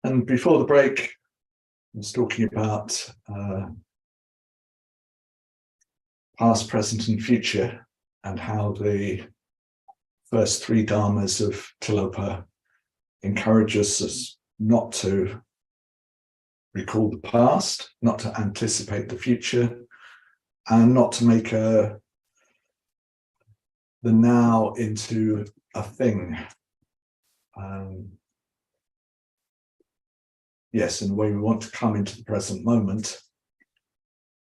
And before the break, I was talking about past, present, and future, and how the first three dharmas of Tilopa encourage us not to recall the past, not to anticipate the future, and not to make the now into a thing. Yes, in the way we want to come into the present moment,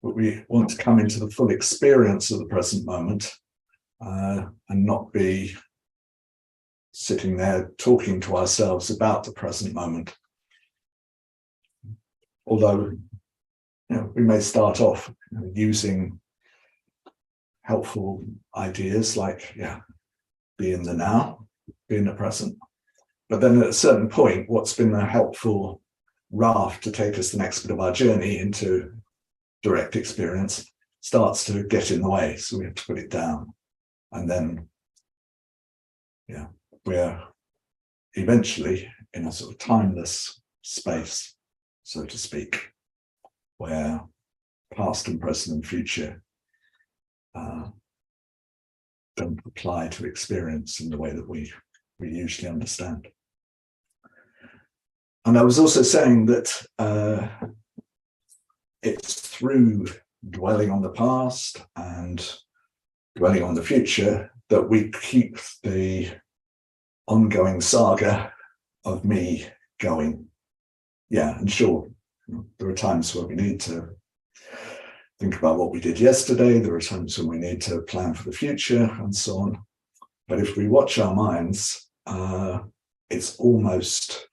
but we want to come into the full experience of the present moment, and not be sitting there talking to ourselves about the present moment. Although, we may start off using helpful ideas like, be in the now, be in the present. But then at a certain point, what's been a helpful raft to take us the next bit of our journey into direct experience starts to get in the way. So we have to put it down. And then, we're eventually in a sort of timeless space, so to speak, where past and present and future don't apply to experience in the way that we usually understand. And I was also saying that it's through dwelling on the past and dwelling on the future that we keep the ongoing saga of me going. And sure, there are times where we need to think about what we did yesterday. There are times when we need to plan for the future and so on. But if we watch our minds, it's almost,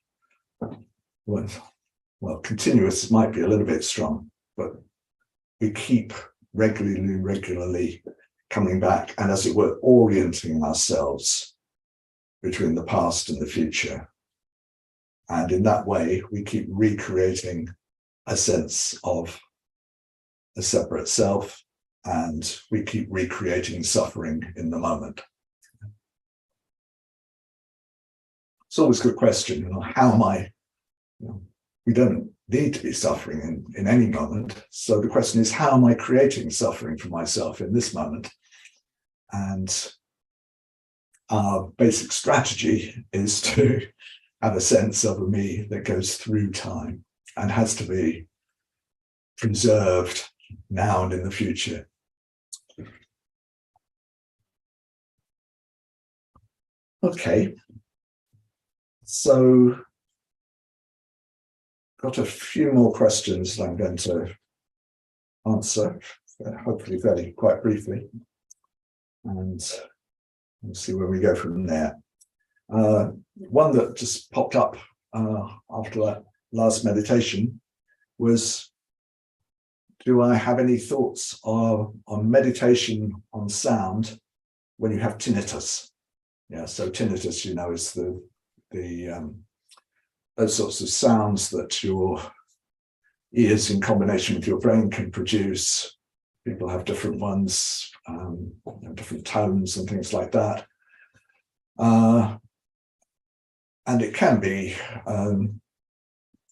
well, continuous might be a little bit strong, but we keep regularly coming back and, as it were, orienting ourselves between the past and the future. And in that way, we keep recreating a sense of a separate self, and we keep recreating suffering in the moment. It's always a good question, how am I, we don't need to be suffering in any moment. So the question is, how am I creating suffering for myself in this moment? And our basic strategy is to have a sense of a me that goes through time and has to be preserved now and in the future. Okay, so got a few more questions that I'm going to answer, hopefully quite briefly, and we'll see where we go from there. One that just popped up after that last meditation was, do I have any thoughts on meditation on sound when you have tinnitus? Yeah, so tinnitus, you know, is the those sorts of sounds that your ears in combination with your brain can produce. People have different ones, different tones and things like that. And it can be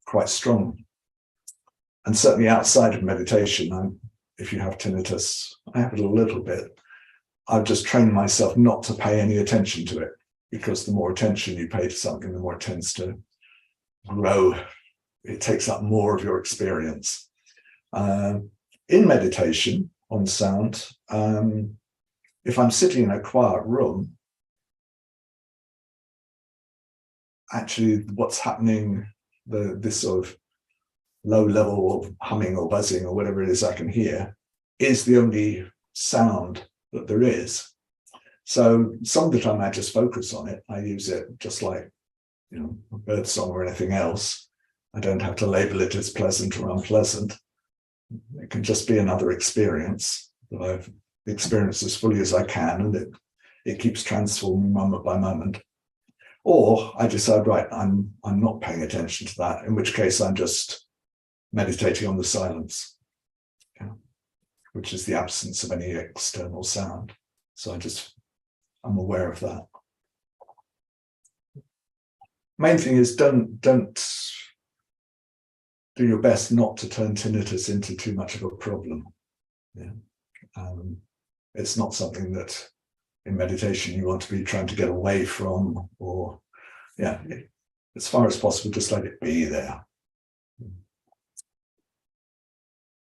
quite strong. And certainly outside of meditation, if you have tinnitus, I have it a little bit. I've just trained myself not to pay any attention to it, because the more attention you pay to something, the more it tends to grow. It takes up more of your experience. In meditation on sound, if I'm sitting in a quiet room, actually what's happening, this sort of low level of humming or buzzing or whatever it is I can hear, is the only sound that there is. So some of the time I just focus on it. I use it just like, you know, a bird song or anything else. I don't have to label it as pleasant or unpleasant. It can just be another experience that I've experienced as fully as I can, and it keeps transforming moment by moment. Or I decide, right, I'm not paying attention to that, in which case I'm just meditating on the silence, which is the absence of any external sound. So I'm aware of that. Main thing is don't do your best not to turn tinnitus into too much of a problem. Yeah. It's not something that in meditation you want to be trying to get away from, or as far as possible, just let it be there.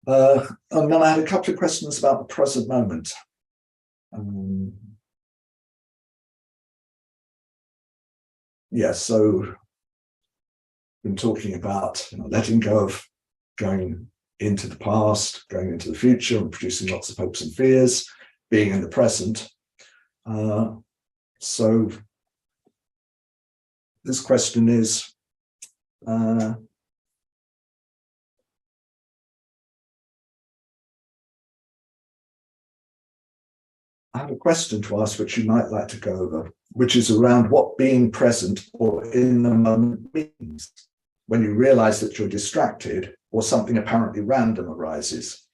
And then I had a couple of questions about the present moment. So been talking about letting go of going into the past, going into the future, and producing lots of hopes and fears, being in the present. So this question is, I have a question to ask which you might like to go over, which is around what being present or in the moment means when you realize that you're distracted or something apparently random arises.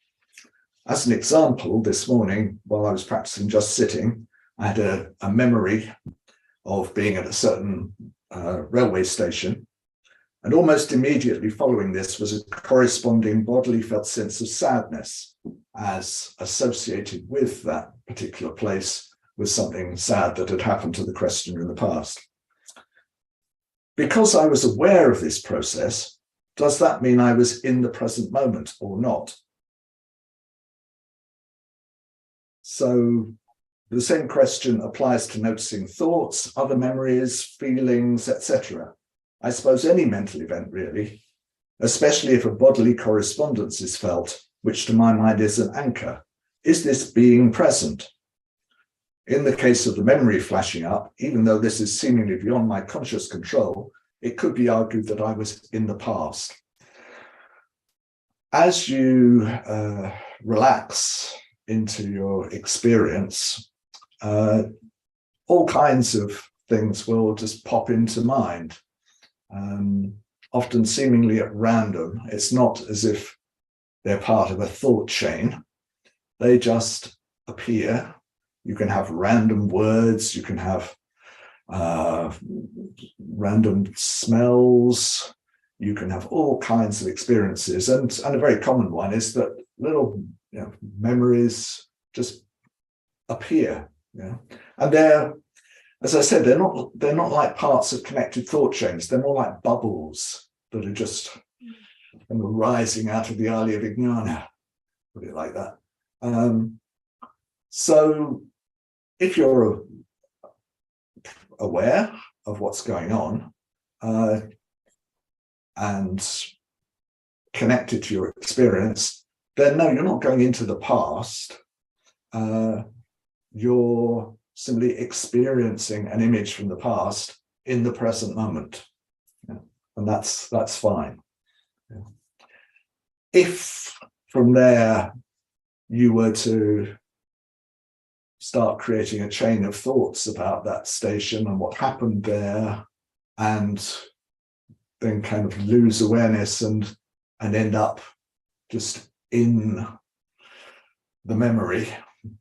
As an example, this morning, while I was practicing just sitting, I had a memory of being at a certain railway station, and almost immediately following this was a corresponding bodily felt sense of sadness as associated with that particular place with something sad that had happened to the questioner in the past. Because I was aware of this process, does that mean I was in the present moment or not? So the same question applies to noticing thoughts, other memories, feelings, etc. I suppose any mental event really, especially if a bodily correspondence is felt, which to my mind is an anchor. Is this being present? In the case of the memory flashing up, even though this is seemingly beyond my conscious control, it could be argued that I was in the past. As you relax into your experience, all kinds of things will just pop into mind, often seemingly at random. It's not as if they're part of a thought chain. They just appear. You can have random words, you can have random smells, you can have all kinds of experiences. And a very common one is that little memories just appear. And they're, as I said, they're not like parts of connected thought chains. They're more like bubbles that are just rising out of the Alia Vijnana, put it like that. So if you're aware of what's going on and connected to your experience, then no, you're not going into the past. You're simply experiencing an image from the past in the present moment. And that's fine. if from there you were to start creating a chain of thoughts about that station and what happened there, and then kind of lose awareness and end up just in the memory,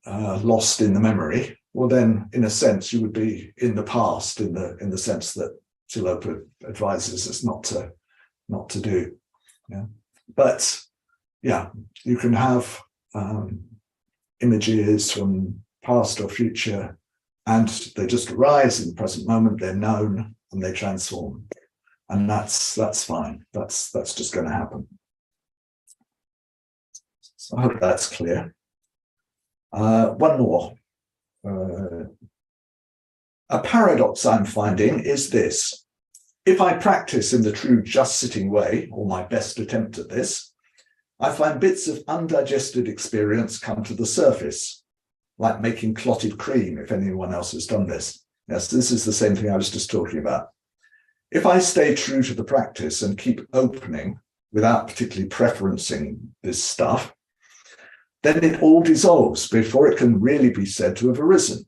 lost in the memory, well then in a sense you would be in the past, in the sense that Tilopa advises us not to do. Yeah. But yeah, you can have images from past or future, and they just arise in the present moment, they're known and they transform. And that's fine. That's just going to happen. So I hope that's clear. One more. A paradox I'm finding is this. If I practice in the true just sitting way, or my best attempt at this, I find bits of undigested experience come to the surface, like making clotted cream, if anyone else has done this. Yes, this is the same thing I was just talking about. If I stay true to the practice and keep opening without particularly preferencing this stuff, then it all dissolves before it can really be said to have arisen.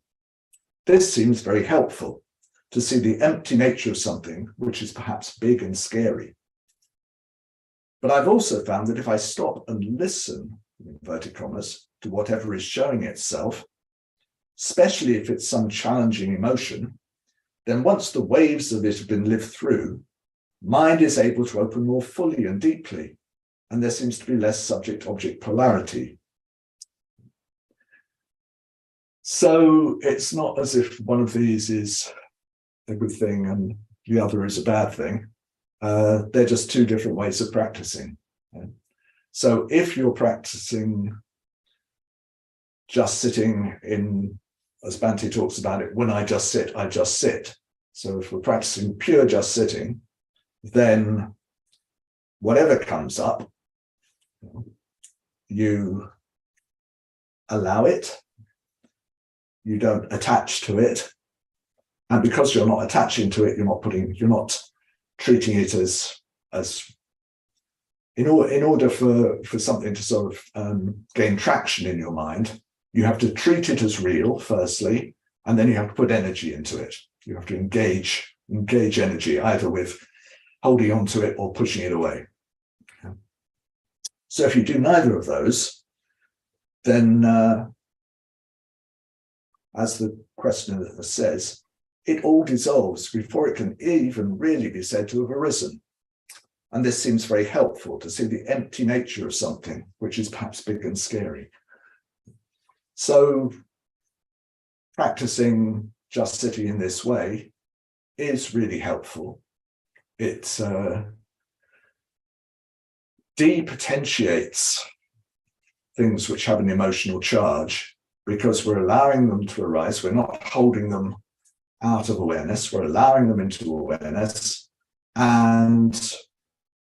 This seems very helpful, to see the empty nature of something which is perhaps big and scary. But I've also found that if I stop and listen, in inverted commas, to whatever is showing itself, especially if it's some challenging emotion, then once the waves of it have been lived through, mind is able to open more fully and deeply, and there seems to be less subject-object polarity. So it's not as if one of these is a good thing and the other is a bad thing. They're just two different ways of practicing. So if you're practicing just sitting in, as Bhante talks about it, when I just sit, I just sit. So if we're practicing pure just sitting, then whatever comes up, you allow it, you don't attach to it. And because you're not attaching to it, you're not treating it as in order for something to sort of gain traction in your mind, you have to treat it as real, firstly, and then you have to put energy into it. You have to engage energy, either with holding on to it or pushing it away. So if you do neither of those, then as the questioner says, it all dissolves before it can even really be said to have arisen. And this seems very helpful, to see the empty nature of something which is perhaps big and scary. So practicing just sitting in this way is really helpful. It depotentiates things which have an emotional charge, because we're allowing them to arise. We're not holding them out of awareness. We're allowing them into awareness, and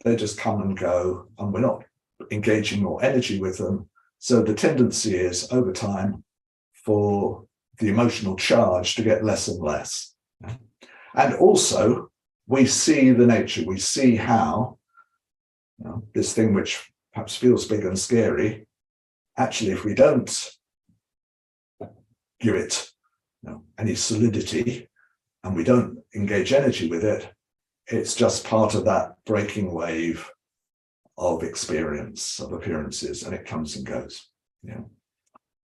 they just come and go, and we're not engaging more energy with them. So the tendency is, over time, for the emotional charge to get less and less. And also, we see the nature, we see how this thing which perhaps feels big and scary, actually, if we don't give it any solidity and we don't engage energy with it, it's just part of that breaking wave of experience, of appearances, and it comes and goes.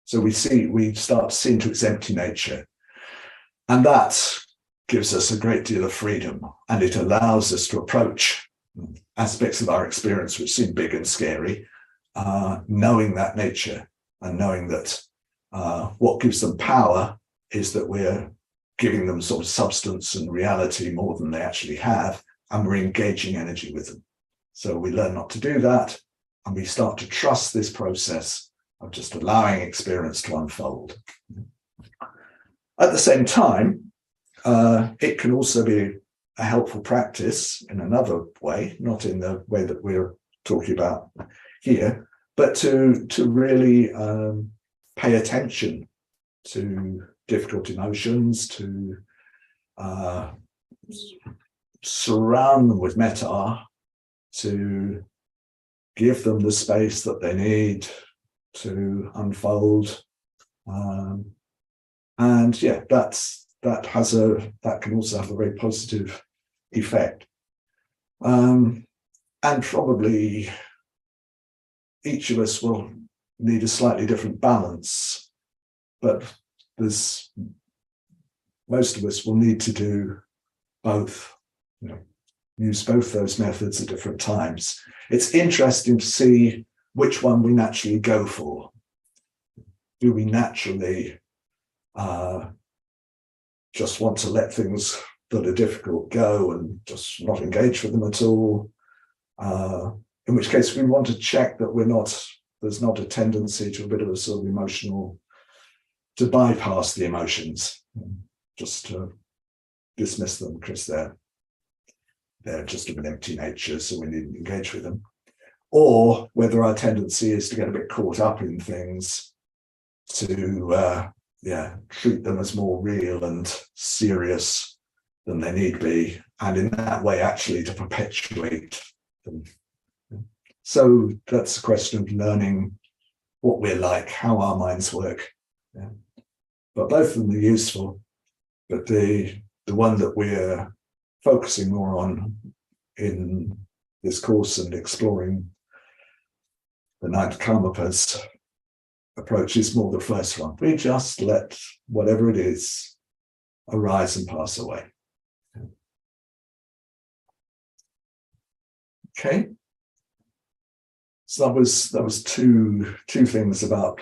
So we start seeing to its empty nature, and that gives us a great deal of freedom, and it allows us to approach aspects of our experience which seem big and scary, knowing that nature, and knowing that what gives them power is that we're giving them sort of substance and reality more than they actually have, and we're engaging energy with them. So we learn not to do that, and we start to trust this process of just allowing experience to unfold. At the same time, it can also be a helpful practice in another way, not in the way that we're talking about here, but to really pay attention to difficult emotions, to surround them with metta, to give them the space that they need to unfold. And yeah, that can also have a very positive effect. And probably each of us will need a slightly different balance, but most of us will need to do both, use both those methods at different times. It's interesting to see which one we naturally go for. Do we naturally just want to let things that are difficult go and just not engage with them at all? In which case we want to check that there's not a tendency to a bit of a sort of emotional, to bypass the emotions, just to dismiss them because they're just of an empty nature, so we needn't engage with them. Or whether our tendency is to get a bit caught up in things, to treat them as more real and serious than they need be, and in that way actually to perpetuate them. So that's a question of learning what we're like, how our minds work. Yeah. But both of them are useful. But the one that we're focusing more on in this course and exploring, the 9 Karmapas approach, is more the first one. We just let whatever it is arise and pass away. Okay. So that was two things about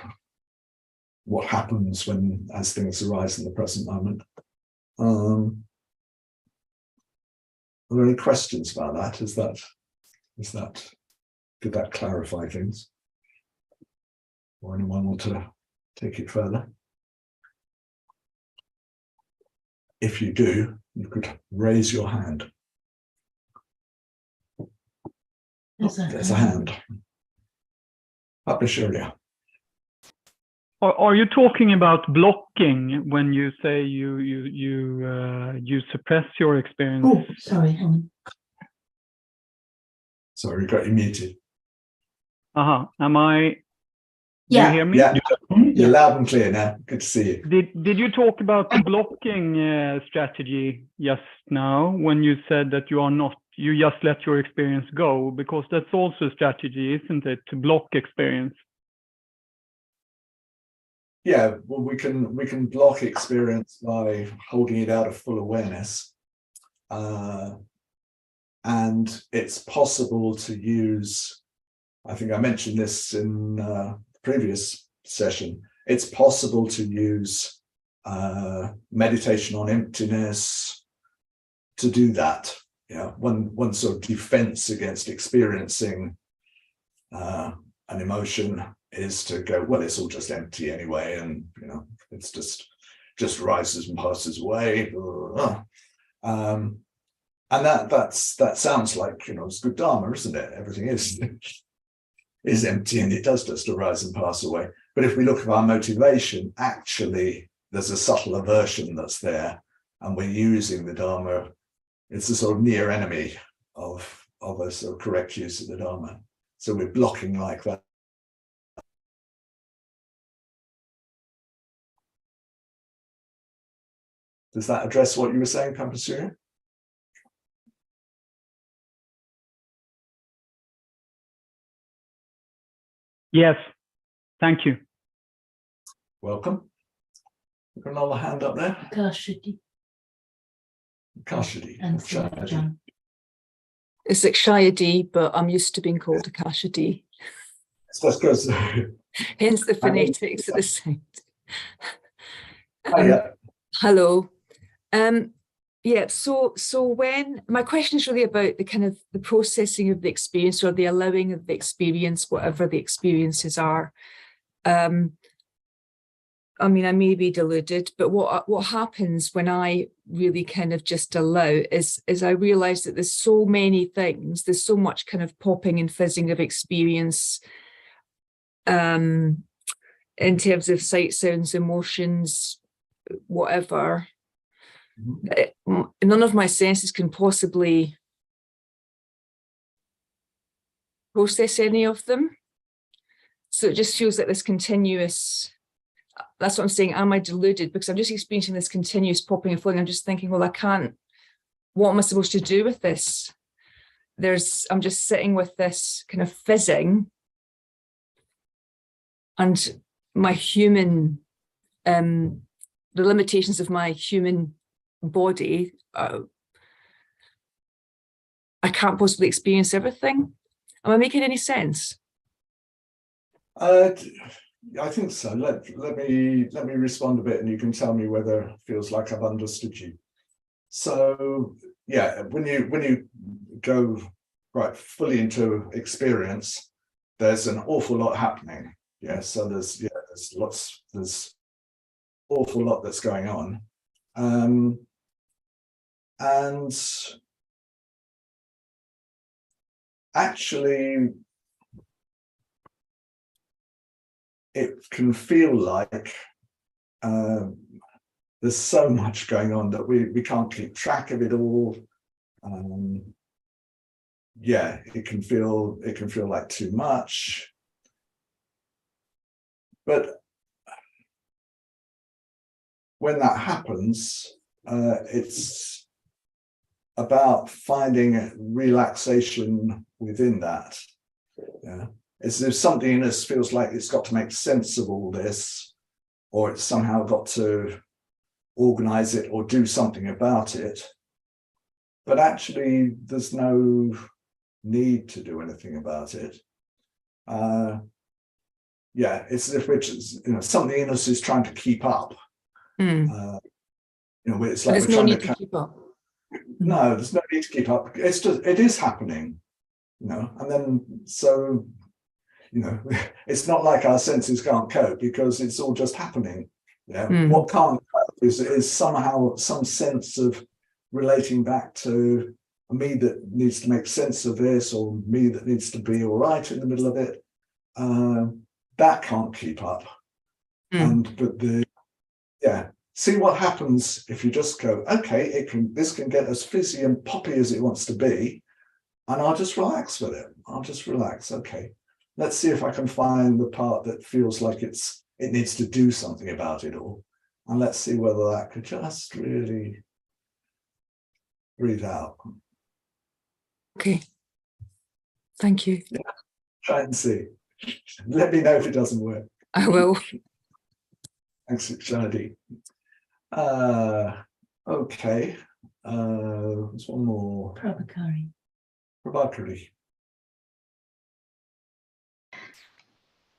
what happens as things arise in the present moment. Are there any questions about that? Did that clarify things? Or anyone want to take it further? If you do, you could raise your hand. There's a hand. Publisher. Are you talking about blocking when you say you suppress your experience? Oh, sorry, hang on. Sorry, we got you muted. Am I? Yeah. Do you hear me? Yeah, you're loud and clear now. Good to see you. Did you talk about the blocking strategy just now when you said that you just let your experience go? Because that's also a strategy, isn't it, to block experience? Yeah, well, we can block experience by holding it out of full awareness, and it's possible to use. I think I mentioned this in the previous session. It's possible to use meditation on emptiness to do that. Yeah, one sort of defense against experiencing an emotion is to go, well, it's all just empty anyway, and it's just rises and passes away. And that sounds like it's good Dharma, isn't it? Everything is empty and it does just arise and pass away. But if we look at our motivation, actually there's a subtle aversion that's there, and we're using the Dharma. It's a sort of near enemy of a sort of correct use of the Dharma. So we're blocking like that. Does that address what you were saying, Pampasuriya? Yes, thank you. Welcome. We've got another hand up there. Kashidi Kashidi. and Sajan. It's like Shayadi, but I'm used to being called Akashadi. That's because. Hence the phonetics of the sound. Yeah. Hello. Yeah, so when my question is really about the kind of the processing of the experience, or the allowing of the experience, whatever the experiences are. I mean, I may be deluded, but what happens when I really kind of just allow is I realize that there's so many things, there's so much kind of popping and fizzing of experience, in terms of sight, sounds, emotions, whatever. None of my senses can possibly process any of them. So it just feels like this continuous, that's what I'm saying, am I deluded? Because I'm just experiencing this continuous popping and flowing. I'm just thinking, well, I can't, what am I supposed to do with this? I'm just sitting with this kind of fizzing, and my human, the limitations of my human body, I can't possibly experience everything. Am I making any sense? I think so. Let me respond a bit, and you can tell me whether it feels like I've understood you. So yeah, when you go right fully into experience, there's an awful lot happening. Yeah, so there's awful lot that's going on, and actually it can feel like there's so much going on that we can't keep track of it all. Yeah, it can feel like too much. But when that happens, it's about finding relaxation within that. Yeah. It's if something in us feels like it's got to make sense of all this, or it's somehow got to organize it or do something about it. But actually, there's no need to do anything about it. Yeah, it's as if something in us is trying to keep up. It's like there's no need to keep up. No, there's no need to keep up. It's just, it is happening, and then so, it's not like our senses can't cope, because it's all just happening. Yeah. What can't cope is somehow some sense of relating back to me that needs to make sense of this, or me that needs to be all right in the middle of it. That can't keep up. See what happens if you just go, okay, this can get as fizzy and poppy as it wants to be, and I'll just relax with it. I'll just relax. Okay, let's see if I can find the part that feels like it needs to do something about it all, and let's see whether that could just really breathe out. Okay, thank you. Yeah. Try and see. Let me know if it doesn't work. I will. Thanks, Shadi. Okay. There's one more. Prabhakari.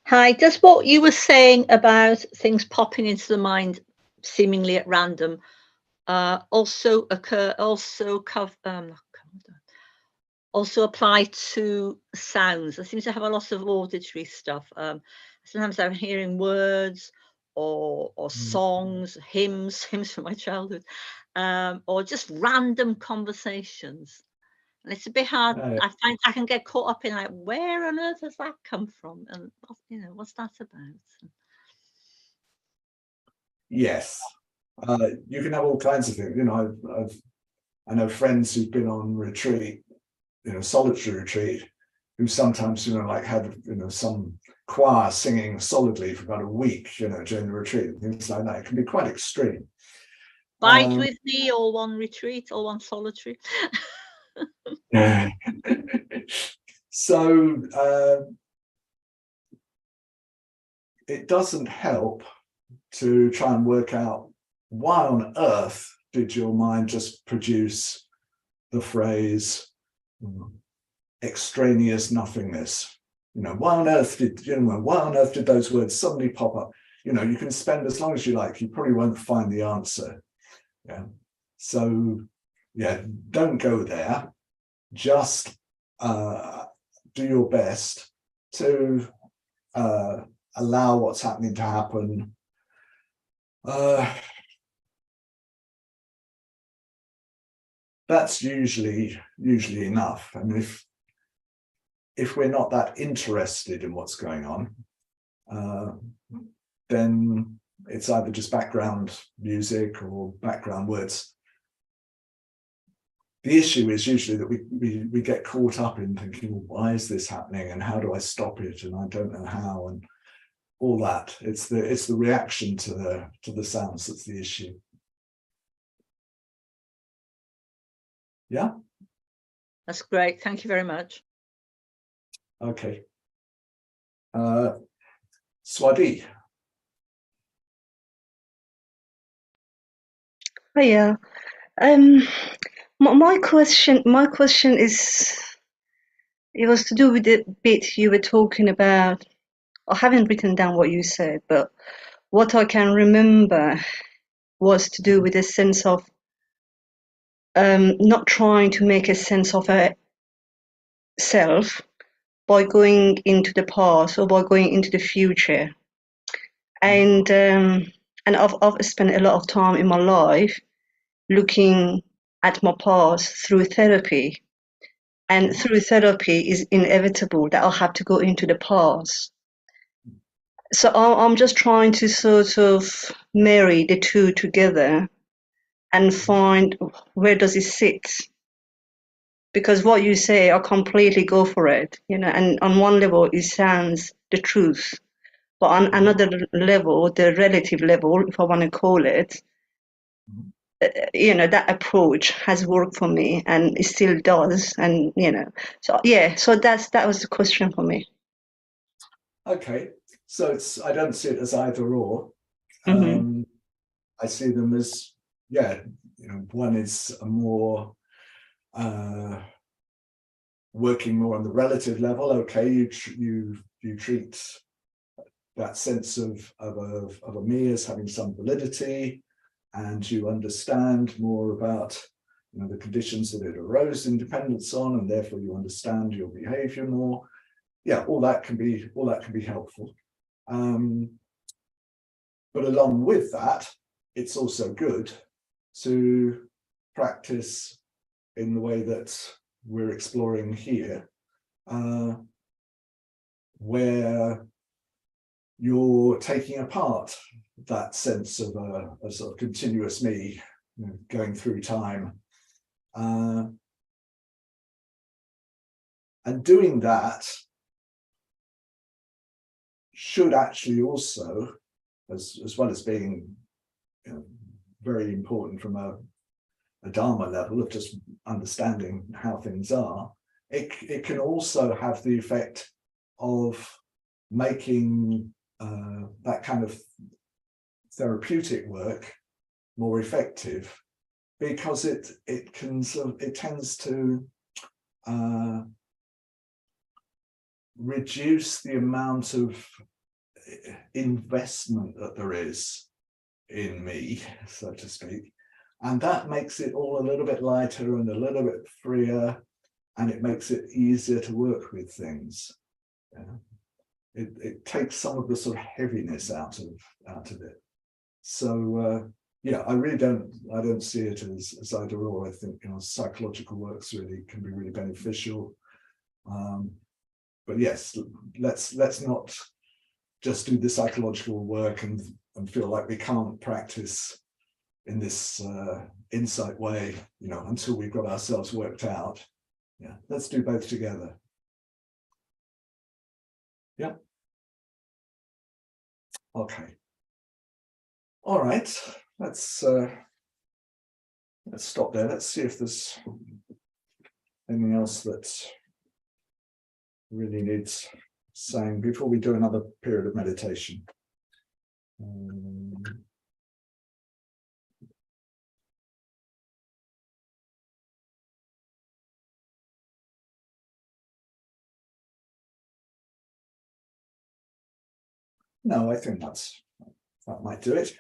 Hi, just what you were saying about things popping into the mind seemingly at random also apply to sounds. I seem to have a lot of auditory stuff. Sometimes I'm hearing words or songs, hymns from my childhood, or just random conversations. And it's a bit hard. I find I can get caught up in like, where on earth has that come from? And what's that about? Yes. You can have all kinds of things. I know friends who've been on retreat, solitary retreat, who sometimes, had, some choir singing solidly for about a week, during the retreat, things like that. It can be quite extreme. Bide with me, all one retreat, all one solitary. So it doesn't help to try and work out why on earth did your mind just produce the phrase extraneous nothingness. Why on earth did those words suddenly pop up? You can spend as long as you like, you probably won't find the answer. Yeah. So yeah, don't go there. Just do your best to allow what's happening to happen. That's usually enough. I mean, if we're not that interested in what's going on, then it's either just background music or background words. the issue is usually that we get caught up in thinking, well, why is this happening and how do I stop it, and I don't know how, and all that. It's the reaction to the sounds that's the issue. Yeah. That's great. Thank you very much. Okay. Swati. Hiya. My question is, it was to do with the bit you were talking about. I haven't written down what you said, but what I can remember was to do with a sense of not trying to make a sense of a self by going into the past or by going into the future. And I've spent a lot of time in my life looking at my past through therapy. And through therapy is inevitable that I'll have to go into the past. So I'm just trying to sort of marry the two together and find where does it sit. Because what you say, I completely go for it, you know, and on one level it sounds the truth. But on another level, the relative level, if I want to call it, you know, that approach has worked for me and it still does. And, you know, so yeah, so that was the question for me. Okay, so I don't see it as either or. Mhm. I see them as, yeah, you know, one is a more working more on the relative level. Okay, you treat that sense of a me as having some validity, and you understand more about, you know, the conditions that it arose in dependence on, and therefore you understand your behavior more. Yeah, all that can be helpful. But along with that, it's also good to practice in the way that we're exploring here, where you're taking apart that sense of a sort of continuous me, you know, going through time. And doing that should actually also, as well as being, you know, very important from a Dharma level of just understanding how things are, it can also have the effect of making that kind of therapeutic work more effective, because it tends to reduce the amount of investment that there is in me, so to speak, and that makes it all a little bit lighter and a little bit freer, and it makes it easier to work with things. Yeah. It takes some of the sort of heaviness out of it. So yeah, I don't see it as either or. I think, you know, psychological works really can be really beneficial. But yes, let's not just do the psychological work and feel like we can't practice in this insight way, you know, until we've got ourselves worked out. Yeah, let's do both together. Yeah. Okay. All right. Let's stop there. Let's see if there's anything else that really needs saying before we do another period of meditation. No, I think that might do it.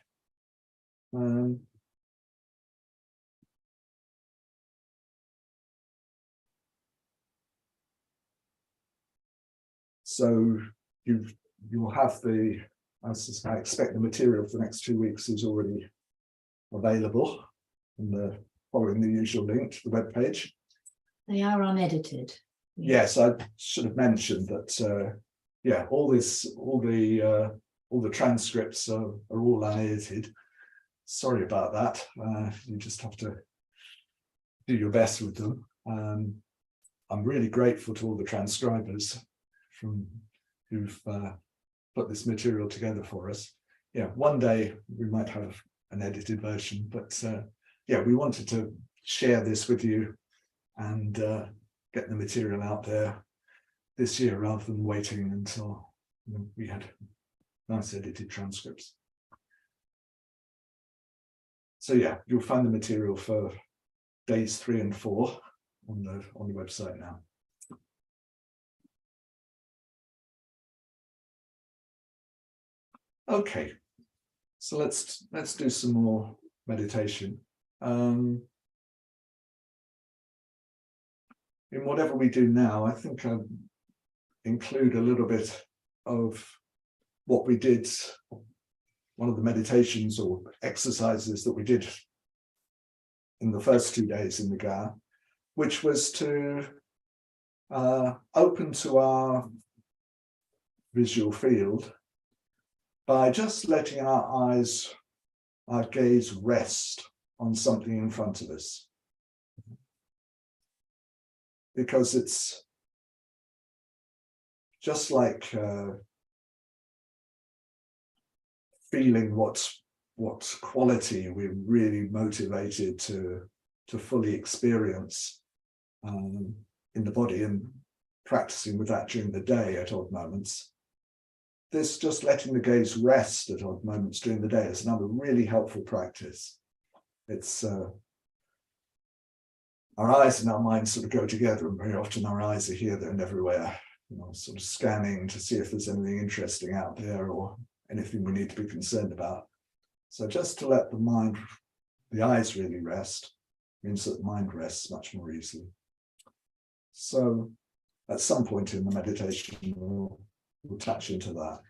So you'll have I expect the material for the next 2 weeks is already available following the usual link to the web page. They are unedited. Yes, I should have mentioned that. Yeah, all the transcripts are all unedited. Sorry about that. You just have to do your best with them. I'm really grateful to all the transcribers who've put this material together for us. Yeah, one day we might have an edited version, but yeah, we wanted to share this with you and get the material out there this year rather than waiting until we had nice edited transcripts. So yeah, you'll find the material for days 3 and 4 on the website now. Okay, so let's do some more meditation. In whatever we do now, I think I'll include a little bit of what we did, one of the meditations or exercises that we did in the first 2 days in the GAR, which was to open to our visual field by just letting our gaze rest on something in front of us. Because it's just like feeling what quality we're really motivated to fully experience in the body, and practicing with that during the day at odd moments. This just letting the gaze rest at odd moments during the day is another really helpful practice. It's our eyes and our minds sort of go together, and very often our eyes are here, there, and everywhere, sort of scanning to see if there's anything interesting out there or anything we need to be concerned about. So just to let the eyes really rest, means that the mind rests much more easily. So at some point in the meditation, we'll touch into that.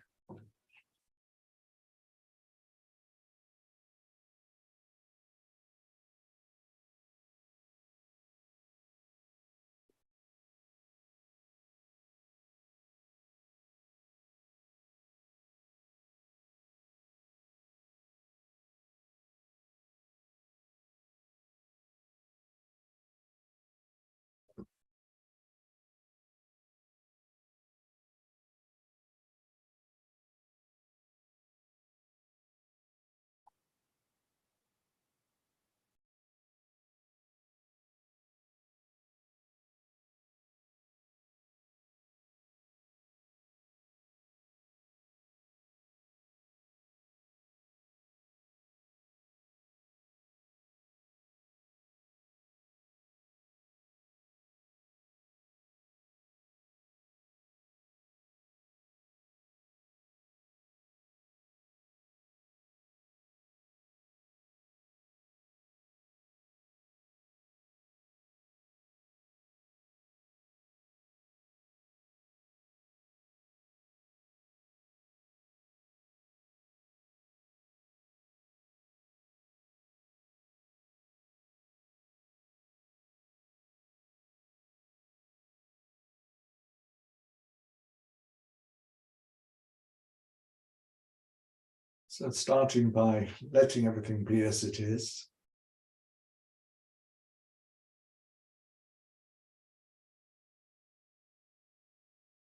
So starting by letting everything be as it is.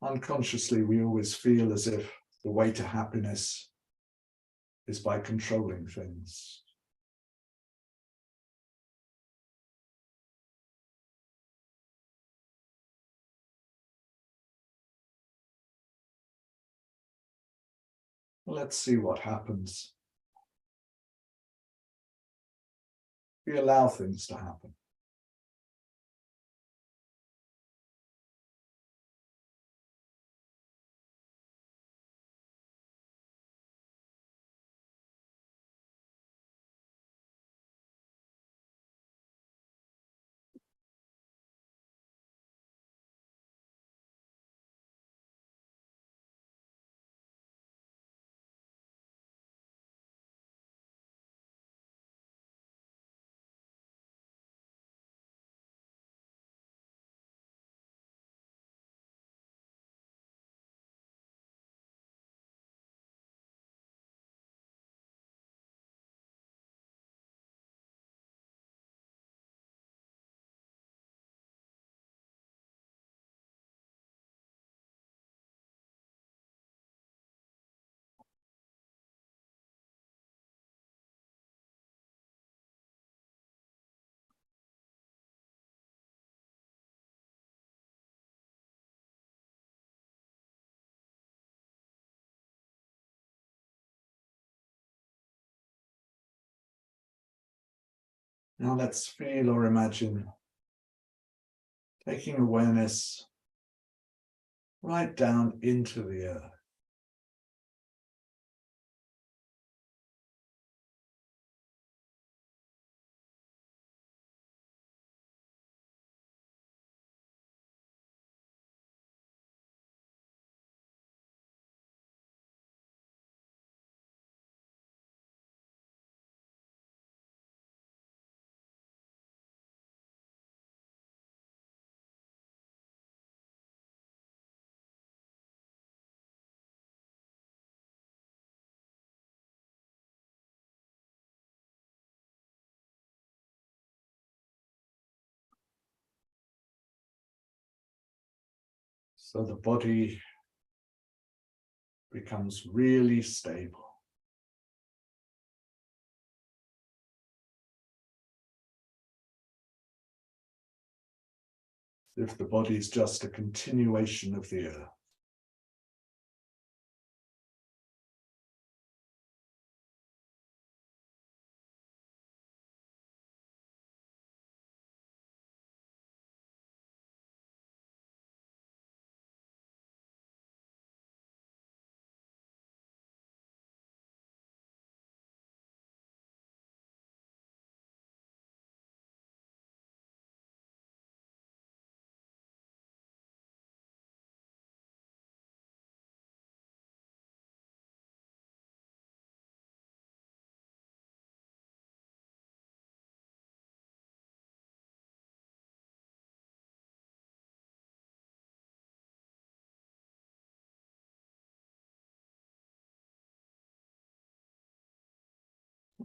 Unconsciously, we always feel as if the way to happiness is by controlling things. Let's see what happens. We allow things to happen. Now let's feel or imagine taking awareness right down into the earth. So the body becomes really stable. If the body is just a continuation of the earth.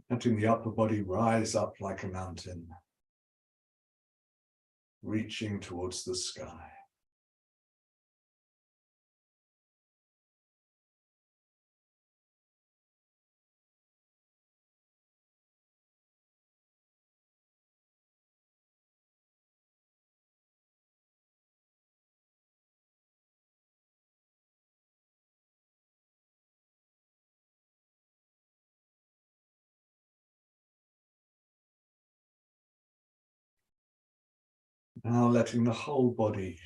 Letting the upper body rise up like a mountain, reaching towards the sky. Now letting the whole body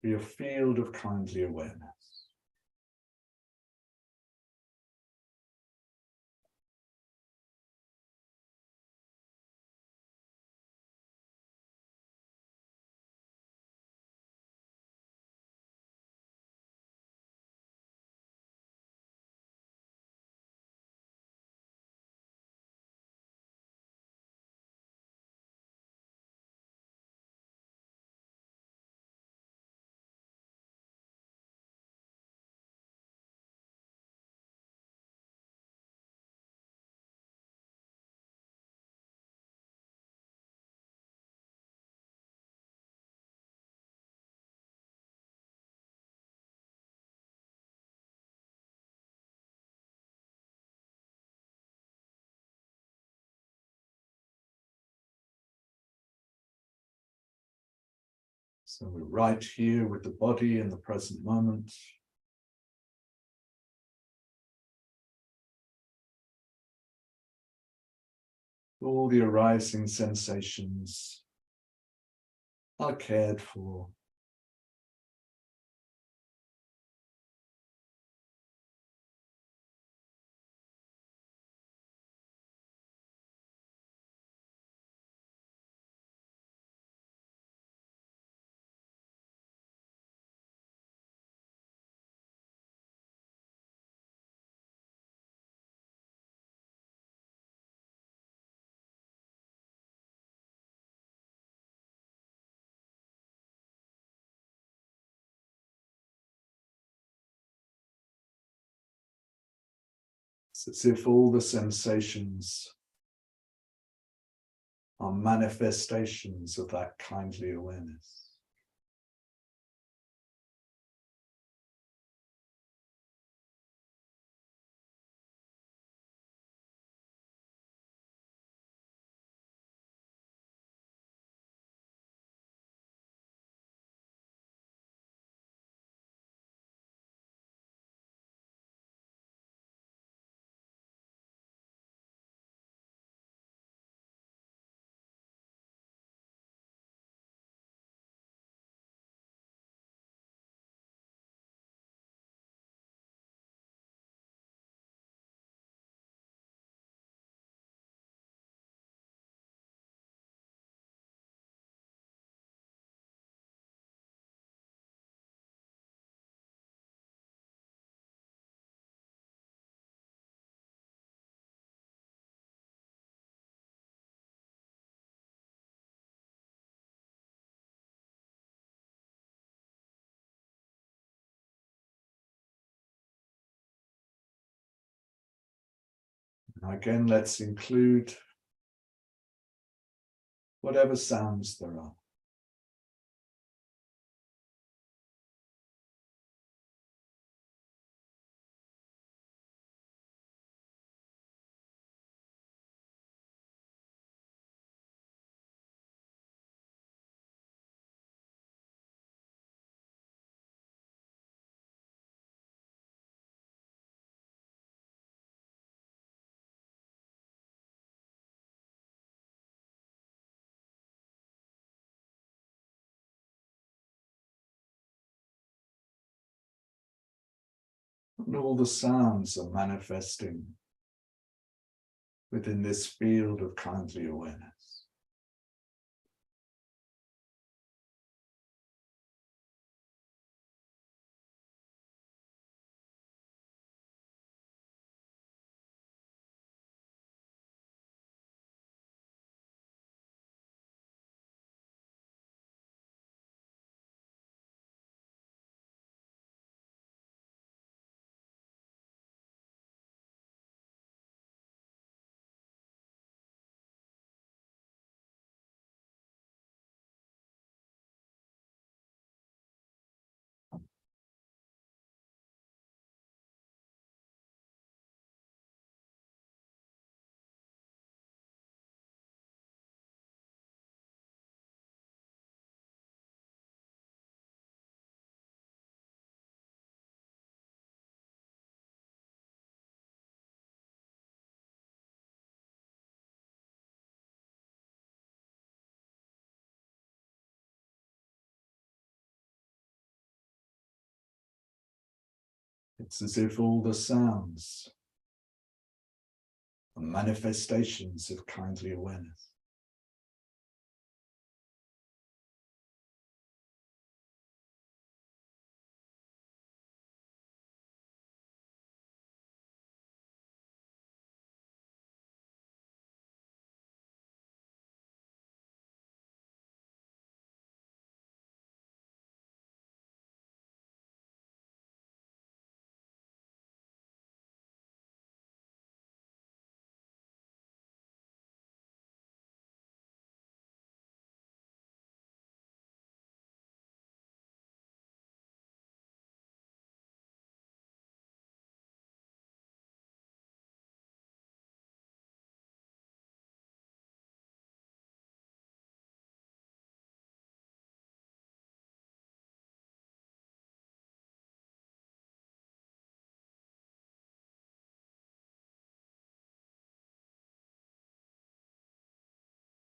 be a field of kindly awareness. So we're right here with the body in the present moment. All the arising sensations are cared for. It's as if all the sensations are manifestations of that kindly awareness. Again, let's include whatever sounds there are. And all the sounds are manifesting within this field of kindly awareness. It's as if all the sounds are manifestations of kindly awareness.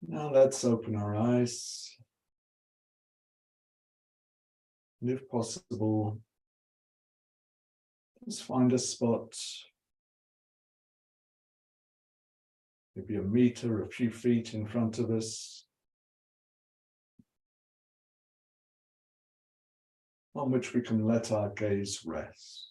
Now let's open our eyes. And if possible, just find a spot, maybe a meter, a few feet in front of us, on which we can let our gaze rest.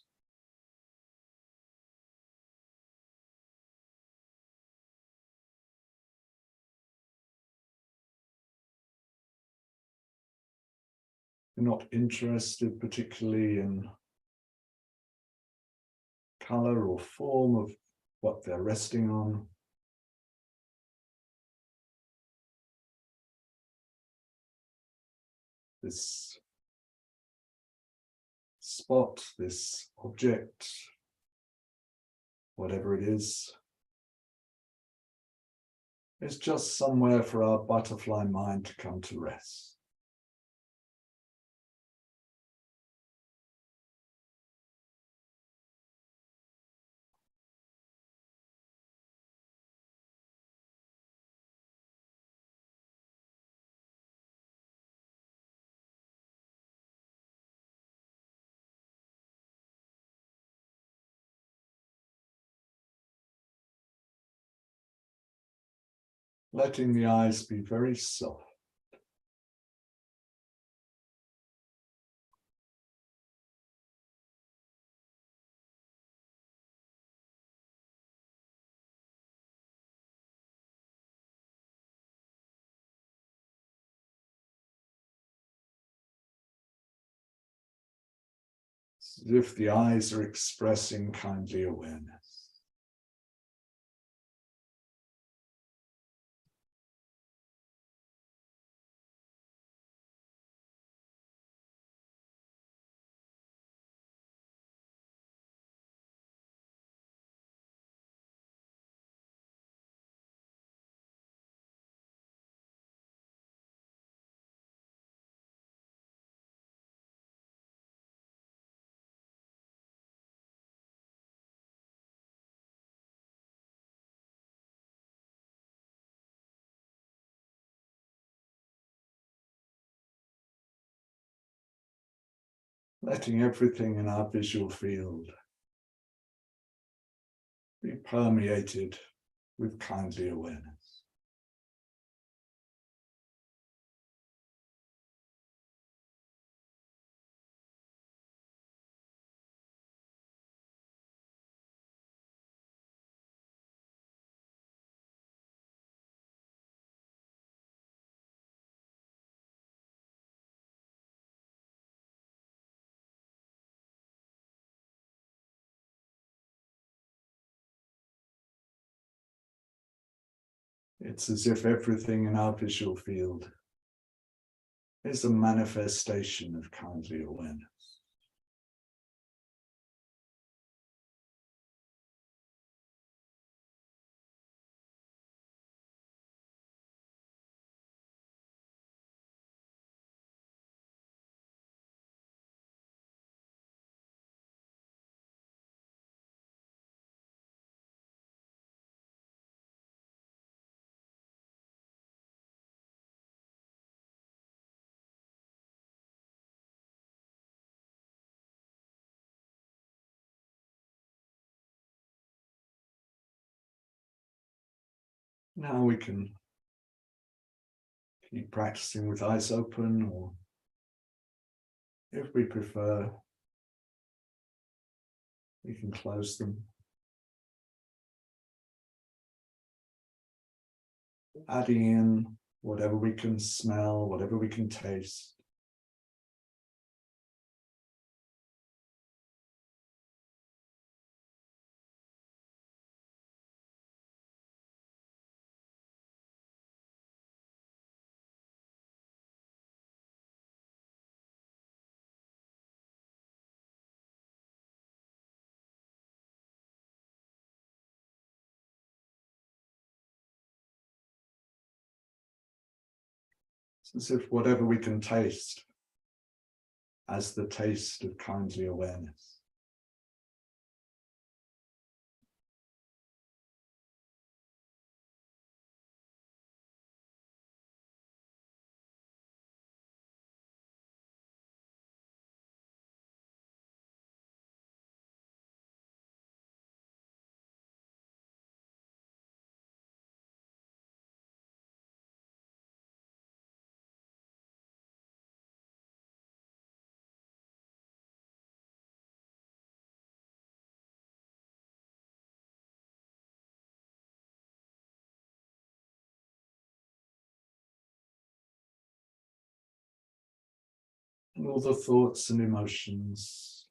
We're not interested particularly in color or form of what they're resting on. This spot, this object, whatever it is just somewhere for our butterfly mind to come to rest. Letting the eyes be very soft. As if the eyes are expressing kindly awareness. letting everything in our visual field be permeated with kindly awareness. It's as if everything in our visual field is a manifestation of kindly awareness. Now we can keep practicing with eyes open, or if we prefer, we can close them. Adding in whatever we can smell, whatever we can taste. It's as if whatever we can taste as the taste of kindly awareness. And all the thoughts and emotions,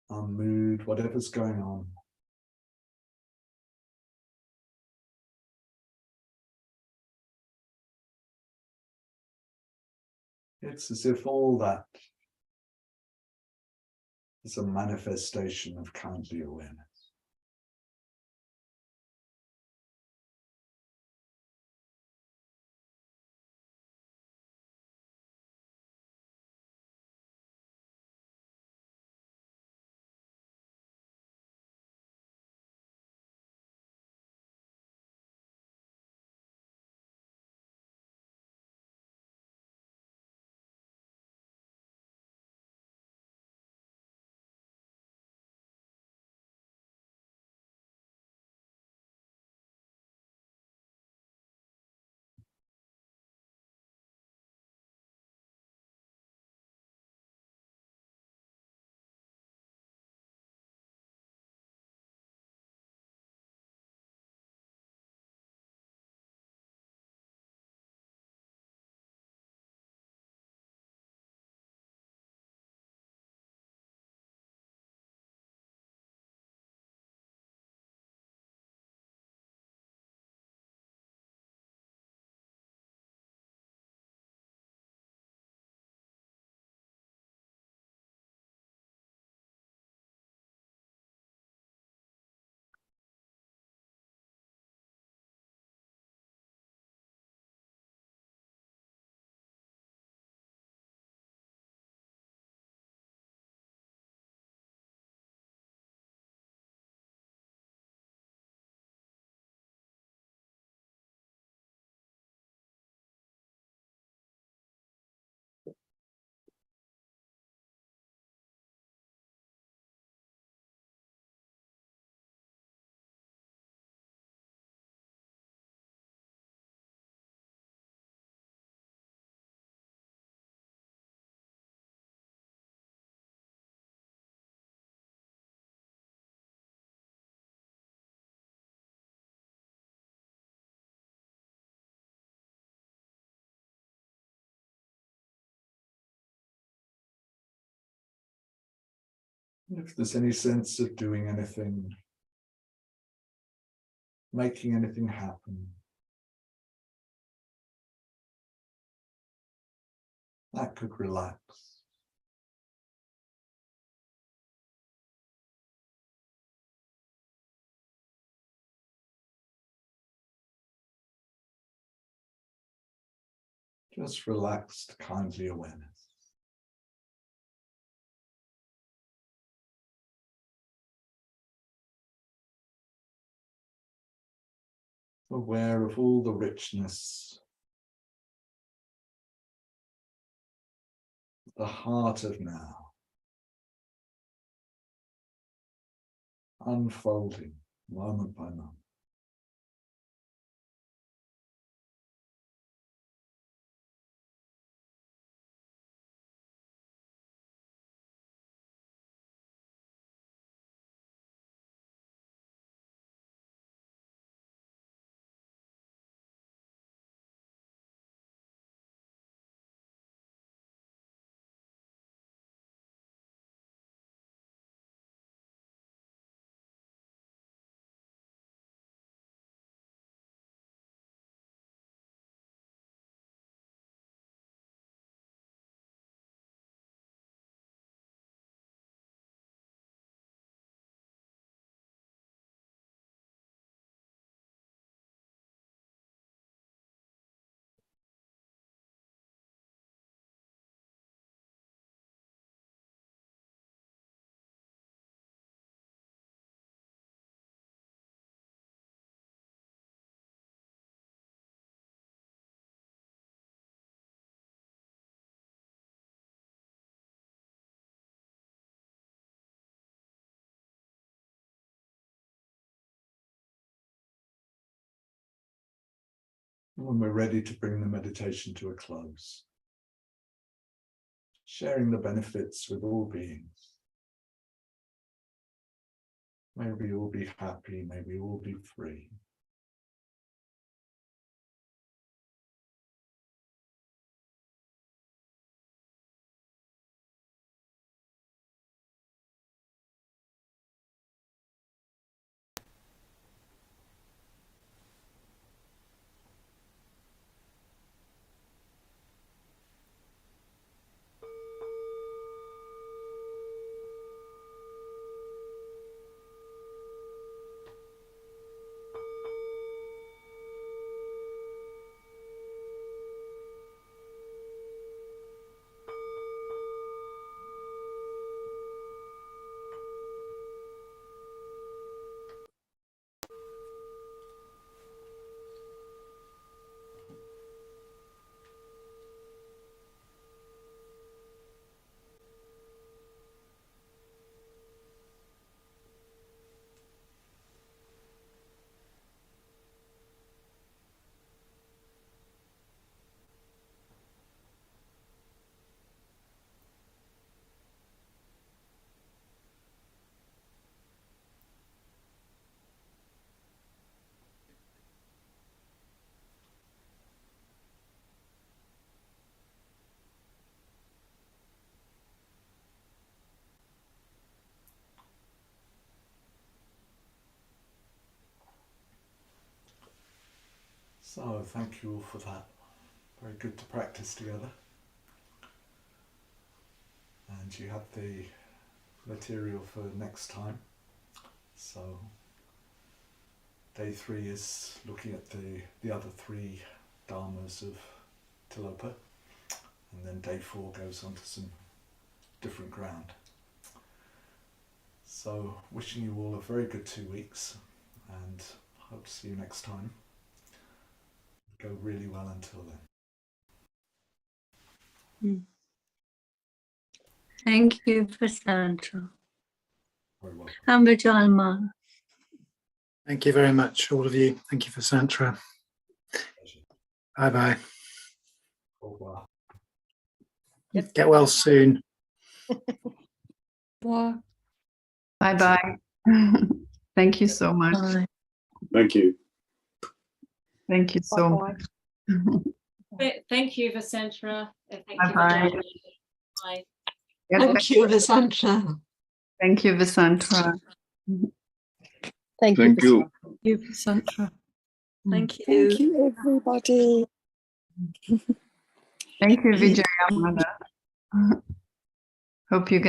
our mood, whatever's going on, it's as if all that is a manifestation of kindly awareness. And if there's any sense of doing anything, making anything happen, that could relax. Just relaxed, kindly awareness. Aware of all the richness, the heart of now, unfolding moment by moment. When we're ready to bring the meditation to a close, sharing the benefits with all beings. May we all be happy, may we all be free. So thank you all for that. Very good to practice together. And you have the material for next time. So day 3 is looking at the other 3 dharmas of Tilopa. And then day 4 goes on to some different ground. So wishing you all a very good 2 weeks and hope to see you next time. Go really well until then. Thank you, Vasanta. Very welcome. Ambajalma. Thank you very much, all of you. Thank you for Santra. Bye-bye. Au revoir. Get well soon. Bye-bye. Thank you so much. Bye. Thank you. Thank you so much. Thank you, Vasanta. Thank you, Bye-bye. Bye. Thank you, Vasanta. Thank you, Vasantra. Thank you. Thank you, Sandra. Thank you. Thank you, everybody. Thank you, Vijaya Mada. Hope you get